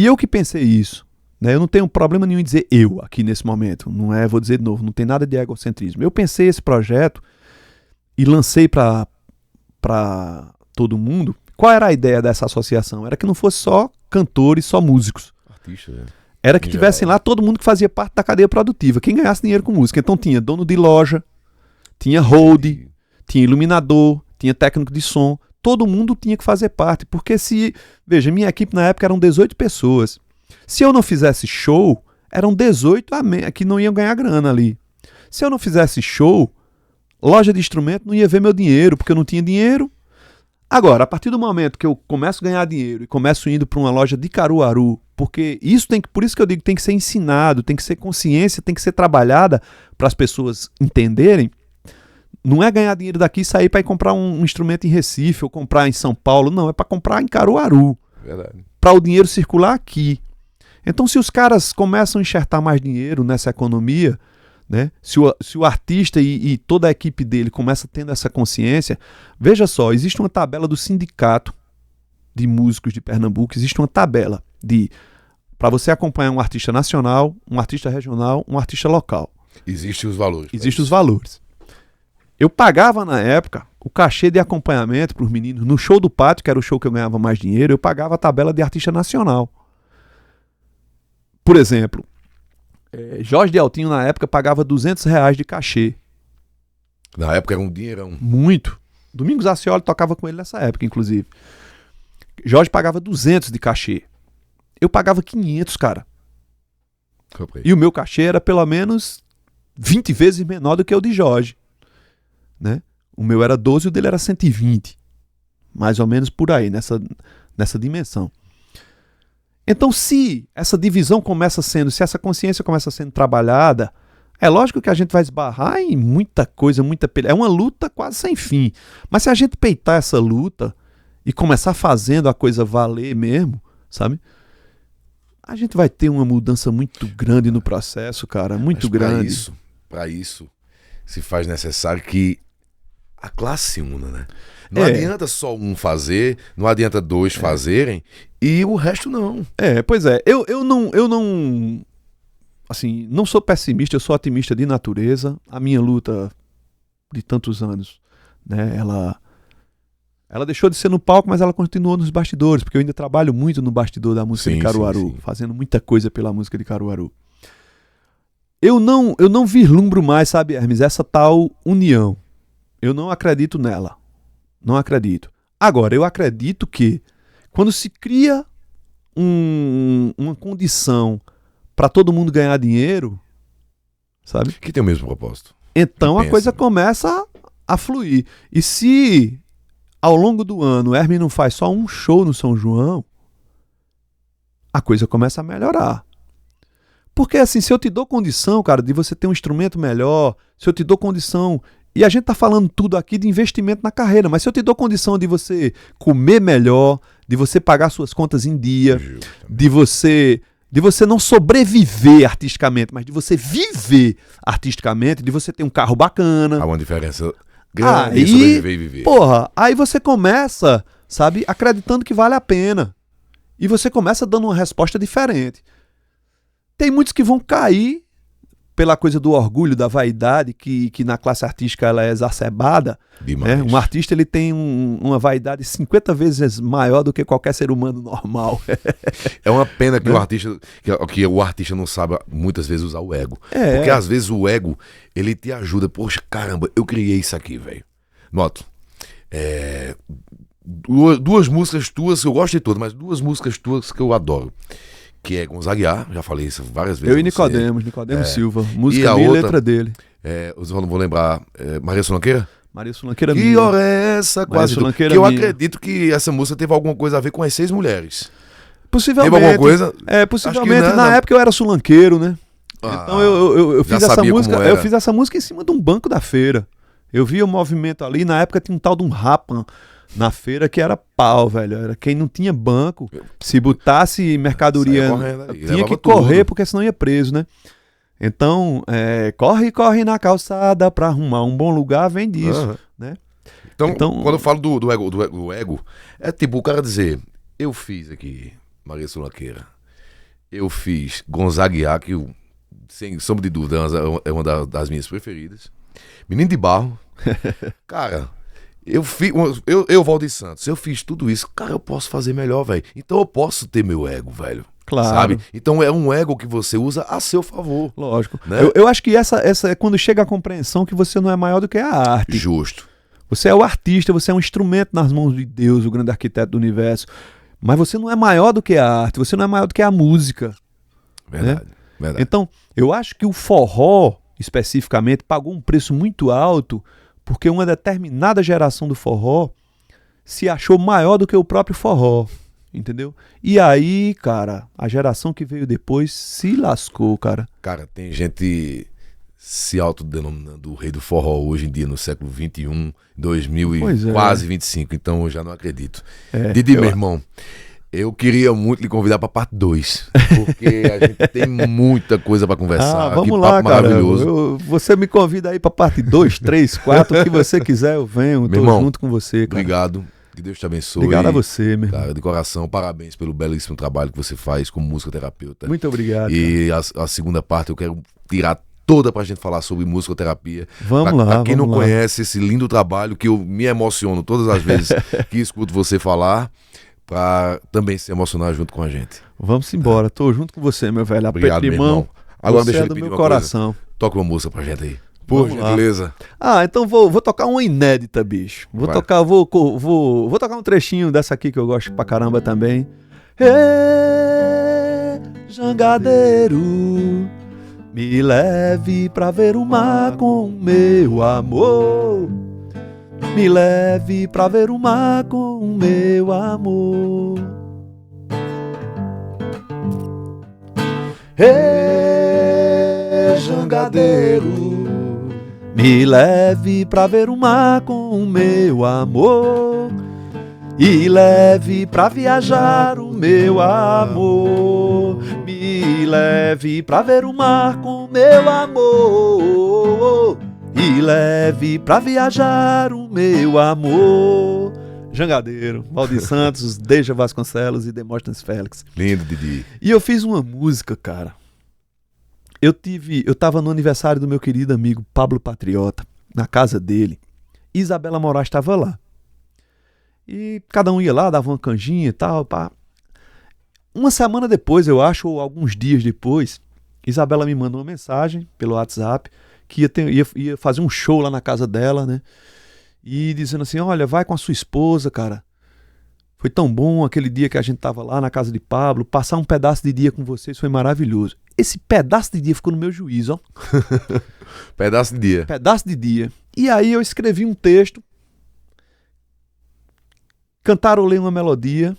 E eu que pensei isso. Né? Eu não tenho problema nenhum em dizer eu aqui nesse momento. Não é, vou dizer de novo, não tem nada de egocentrismo. Eu pensei esse projeto e lancei para todo mundo. Qual era a ideia dessa associação? Era que não fosse só cantores, só músicos. Artista, né? Era que tivessem lá todo mundo que fazia parte da cadeia produtiva. Quem ganhasse dinheiro com música. Então tinha dono de loja, tinha hold, tinha iluminador, tinha técnico de som. Todo mundo tinha que fazer parte. Porque veja, minha equipe na época eram 18 pessoas. Se eu não fizesse show, eram 18 que não iam ganhar grana ali. Se eu não fizesse show, loja de instrumento não ia ver meu dinheiro, porque eu não tinha dinheiro. Agora, a partir do momento que eu começo a ganhar dinheiro e começo indo para uma loja de Caruaru, porque por isso que eu digo, tem que ser ensinado, tem que ser consciência, tem que ser trabalhada para as pessoas entenderem. Não é ganhar dinheiro daqui e sair para ir comprar um instrumento em Recife ou comprar em São Paulo, não, é para comprar em Caruaru. Verdade. Para o dinheiro circular aqui. Então, se os caras começam a enxertar mais dinheiro nessa economia, né? Se o artista e toda a equipe dele começa tendo essa consciência, veja só, existe uma tabela do Sindicato de Músicos de Pernambuco, existe uma tabela para você acompanhar um artista nacional, um artista regional, um artista local. Existem os valores. Existem os valores. Eu pagava na época o cachê de acompanhamento para os meninos no show do pátio, que era o show que eu ganhava mais dinheiro, eu pagava a tabela de artista nacional. Por exemplo, Jorge de Altinho, na época, pagava R$200 de cachê. Na época era um dinheirão. Muito. Domingos Acioli tocava com ele nessa época, inclusive. Jorge pagava 200 de cachê. Eu pagava 500, cara. E o meu cachê era pelo menos 20 vezes menor do que o de Jorge. Né? O meu era 12 e o dele era 120. Mais ou menos por aí, nessa dimensão. Então, se essa divisão se essa consciência começa sendo trabalhada, é lógico que a gente vai esbarrar em muita coisa, é uma luta quase sem fim. Mas se a gente peitar essa luta e começar fazendo a coisa valer mesmo, sabe? A gente vai ter uma mudança muito grande no processo, cara, muito grande. Para isso, se faz necessário que a classe se una, né? Não adianta só um fazer, não adianta dois fazerem e o resto não. Pois é. Eu não assim, não sou pessimista, eu sou otimista de natureza. A minha luta de tantos anos, né? Ela deixou de ser no palco, mas ela continuou nos bastidores, porque eu ainda trabalho muito no bastidor da música de Caruaru, fazendo muita coisa pela música de Caruaru. Eu não vislumbro mais, sabe, Hermes, essa tal união. Eu não acredito nela. Não acredito. Agora, eu acredito que quando se cria uma condição para todo mundo ganhar dinheiro, sabe? Que tem o mesmo propósito. Então a coisa começa a fluir. E se ao longo do ano o Hermes não faz só um show no São João, a coisa começa a melhorar. Porque assim, se eu te dou condição, cara, de você ter um instrumento melhor, se eu te dou condição... E a gente tá falando tudo aqui de investimento na carreira, mas se eu te dou condição de você comer melhor, de você pagar suas contas em dia, de você não sobreviver artisticamente, mas de você viver artisticamente, de você ter um carro bacana. Há uma diferença grande em sobreviver e viver. Porra, aí você começa, sabe, acreditando que vale a pena. E você começa dando uma resposta diferente. Tem muitos que vão cair pela coisa do orgulho, da vaidade, que na classe artística ela é exacerbada. Né? Um artista ele tem uma vaidade 50 vezes maior do que qualquer ser humano normal. É uma pena que o artista não sabe muitas vezes usar o ego. Porque às vezes o ego, ele te ajuda. Poxa, caramba, eu criei isso aqui, velho. Noto. Duas músicas tuas, eu gosto de todas, mas duas músicas tuas que eu adoro. Que é Gonzaga Guiar, já falei isso várias vezes. Eu e Nicodemos Silva, música minha e letra dele. Eu não vou lembrar, Maria Solanqueira? Maria Solanqueira minha. Que hora é essa? Quase tudo. Que eu minha. acredito que essa música teve alguma coisa a ver com as 6 mulheres. Possivelmente. Teve alguma coisa? Possivelmente. Na época eu era sulanqueiro, né? Então eu fiz essa música. Eu fiz essa música em cima de um banco da feira. Eu via o movimento ali, na época tinha um tal de um Rapan na feira que era pau, velho. Era quem não tinha banco, se botasse mercadoria, tinha que correr, tudo. Porque senão ia preso, né? Então, corre na calçada pra arrumar um bom lugar, vem disso, né? Então, quando eu falo do ego, é tipo o cara dizer, eu fiz aqui, Maria Solanqueira, eu fiz Gonzaga, que sem sombra de dúvida é uma das minhas preferidas. Menino de Barro. Cara, eu Valdir Santos, eu fiz tudo isso. Cara, eu posso fazer melhor, velho. Então eu posso ter meu ego, velho. Claro. Sabe? Então é um ego que você usa a seu favor. Lógico. Né? Eu acho que essa é quando chega a compreensão que você não é maior do que a arte. Justo. Você é o artista, você é um instrumento nas mãos de Deus, o grande arquiteto do universo. Mas você não é maior do que a arte, você não é maior do que a música. Verdade, né? verdade. Então, eu acho que o forró, especificamente, pagou um preço muito alto porque uma determinada geração do forró se achou maior do que o próprio forró. Entendeu? E aí, cara, a geração que veio depois se lascou, cara. Cara, tem gente se autodenominando o rei do forró hoje em dia, no século XXI, 2000 e quase 25, então eu já não acredito. Didi, meu irmão, eu queria muito lhe convidar para parte 2, porque a gente tem muita coisa para conversar. Vamos que lá, papo cara. Maravilhoso. Você me convida aí para parte 2, 3, 4, o que você quiser, eu venho, tô irmão, junto com você, cara. Obrigado. Que Deus te abençoe. Obrigado a você, meu irmão. Cara, de coração, parabéns pelo belíssimo trabalho que você faz como musicoterapeuta. Muito obrigado. E a segunda parte eu quero tirar toda pra gente falar sobre musicoterapia. Vamos lá. Pra quem não conhece esse lindo trabalho, que eu me emociono todas as vezes que escuto você falar, pra também se emocionar junto com a gente. Vamos embora, tô junto com você, meu velho. Obrigado, meu irmão. Agora deixa eu pedir do meu coração. Coisa. Toca uma música pra gente aí. Por gentileza. Então vou tocar uma inédita, bicho. Vou tocar um trechinho dessa aqui que eu gosto pra caramba também. Jangadeiro, me leve pra ver o mar com meu amor. Me leve pra ver o mar com meu amor. Jangadeiro, me leve pra ver o mar com o meu amor. E leve pra viajar o meu amor. Me leve pra ver o mar com o meu amor. E leve pra viajar o meu amor. Jangadeiro, Valdir Santos, Deja Vasconcelos e Demóstenes Félix. Lindo, Didi. E eu fiz uma música, cara. Eu tava no aniversário do meu querido amigo Pablo Patriota, na casa dele. E Isabela Moraes estava lá. E cada um ia lá, dava uma canjinha e tal, pá. Uma semana depois, eu acho, ou alguns dias depois, Isabela me mandou uma mensagem pelo WhatsApp que ia fazer um show lá na casa dela, né? E dizendo assim, olha, vai com a sua esposa, cara. Foi tão bom aquele dia que a gente tava lá na casa de Pablo, passar um pedaço de dia com vocês foi maravilhoso. Esse pedaço de dia ficou no meu juízo, ó. Pedaço de dia. Pedaço de dia. E aí eu escrevi um texto, cantarolei uma melodia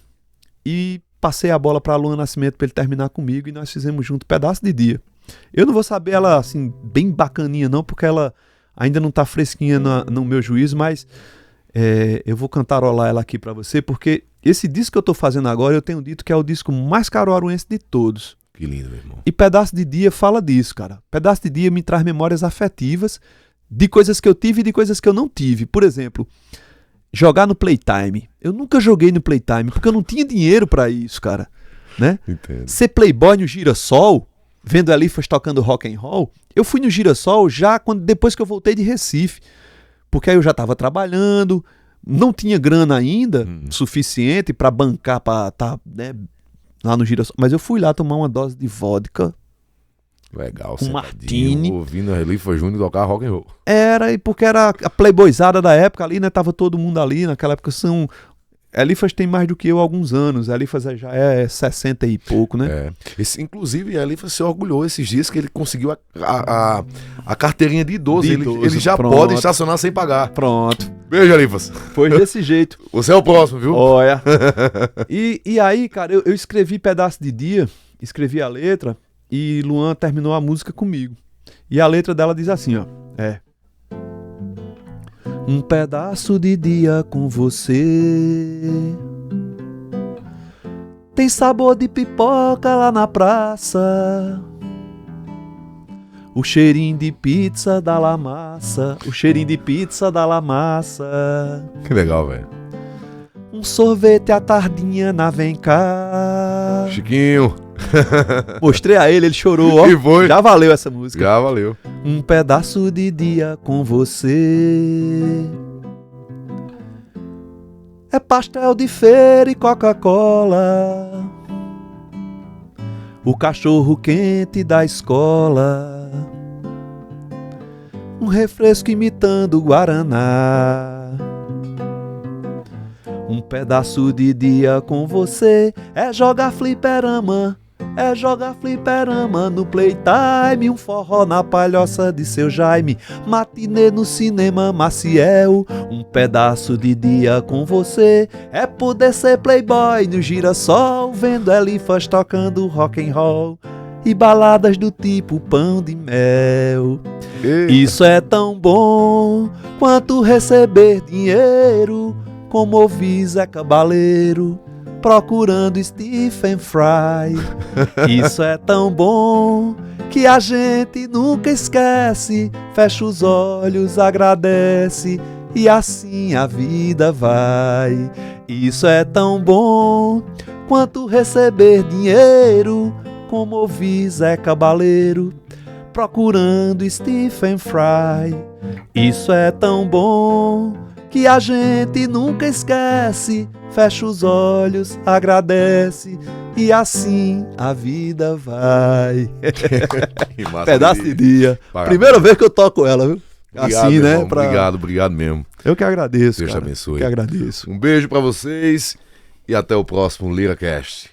e passei a bola pra Luan Nascimento pra ele terminar comigo e nós fizemos junto Pedaço de Dia. Eu não vou saber ela, assim, bem bacaninha não, porque ela ainda não tá fresquinha no meu juízo, mas eu vou cantarolar ela aqui pra você, porque esse disco que eu tô fazendo agora, eu tenho dito que é o disco mais caruaruense de todos. Que lindo, meu irmão. E Pedaço de Dia fala disso, cara. Pedaço de Dia me traz memórias afetivas de coisas que eu tive e de coisas que eu não tive. Por exemplo, jogar no Playtime. Eu nunca joguei no Playtime, porque eu não tinha dinheiro pra isso, cara. Né? Entendo. Ser playboy no Girassol, vendo Elifas tocando rock and roll, eu fui no Girassol já depois que eu voltei de Recife. Porque aí eu já tava trabalhando, não tinha grana ainda suficiente pra bancar, pra estar lá no Girassol. Mas eu fui lá tomar uma dose de vodka. Legal, com martini. Ouvindo a Elifa Júnior tocar rock and roll. Era, e porque era a playboyzada da época ali, né? Tava todo mundo ali, naquela época Elifas tem mais do que eu há alguns anos. Elifas já é 60 e pouco, né? Inclusive, Elifas se orgulhou esses dias que ele conseguiu a carteirinha de idoso. Ele já pode estacionar sem pagar. Pronto. Beijo, Elifas. Foi desse jeito. Você é o próximo, viu? Olha. E aí, cara, eu escrevi Pedaço de Dia, escrevi a letra e Luan terminou a música comigo. E a letra dela diz assim, ó. Um pedaço de dia com você tem sabor de pipoca lá na praça, o cheirinho de pizza da La Massa, o cheirinho de pizza da La Massa. Que legal, velho. Um sorvete à tardinha na Vem Cá. Chiquinho. Mostrei a ele chorou, ó. E foi. Já valeu essa música. Já valeu. Um pedaço de dia com você é pastel de feira e Coca-Cola, o cachorro quente da escola, um refresco imitando Guaraná. Um pedaço de dia com você é jogar fliperama, é jogar fliperama no playtime, um forró na palhoça de seu Jaime, matinê no cinema Maciel. Um pedaço de dia com você é poder ser playboy no girassol, vendo elifas tocando rock and roll e baladas do tipo pão de mel. Eita. Isso é tão bom quanto receber dinheiro, como ouvir Zé Cabaleiro procurando Stephen Fry. Isso é tão bom que a gente nunca esquece, fecha os olhos, agradece e assim a vida vai. Isso é tão bom quanto receber dinheiro, como ouvir Zé Cabaleiro procurando Stephen Fry. Isso é tão bom que a gente nunca esquece, fecha os olhos, agradece e assim a vida vai. Que massa. Pedaço de dia. Parabéns. Primeira vez que eu toco ela, viu? Obrigado, Assim, meu né? irmão. Obrigado mesmo. Eu que agradeço, Deus te cara. abençoe. Eu que agradeço. Um beijo pra vocês e até o próximo LiraCast.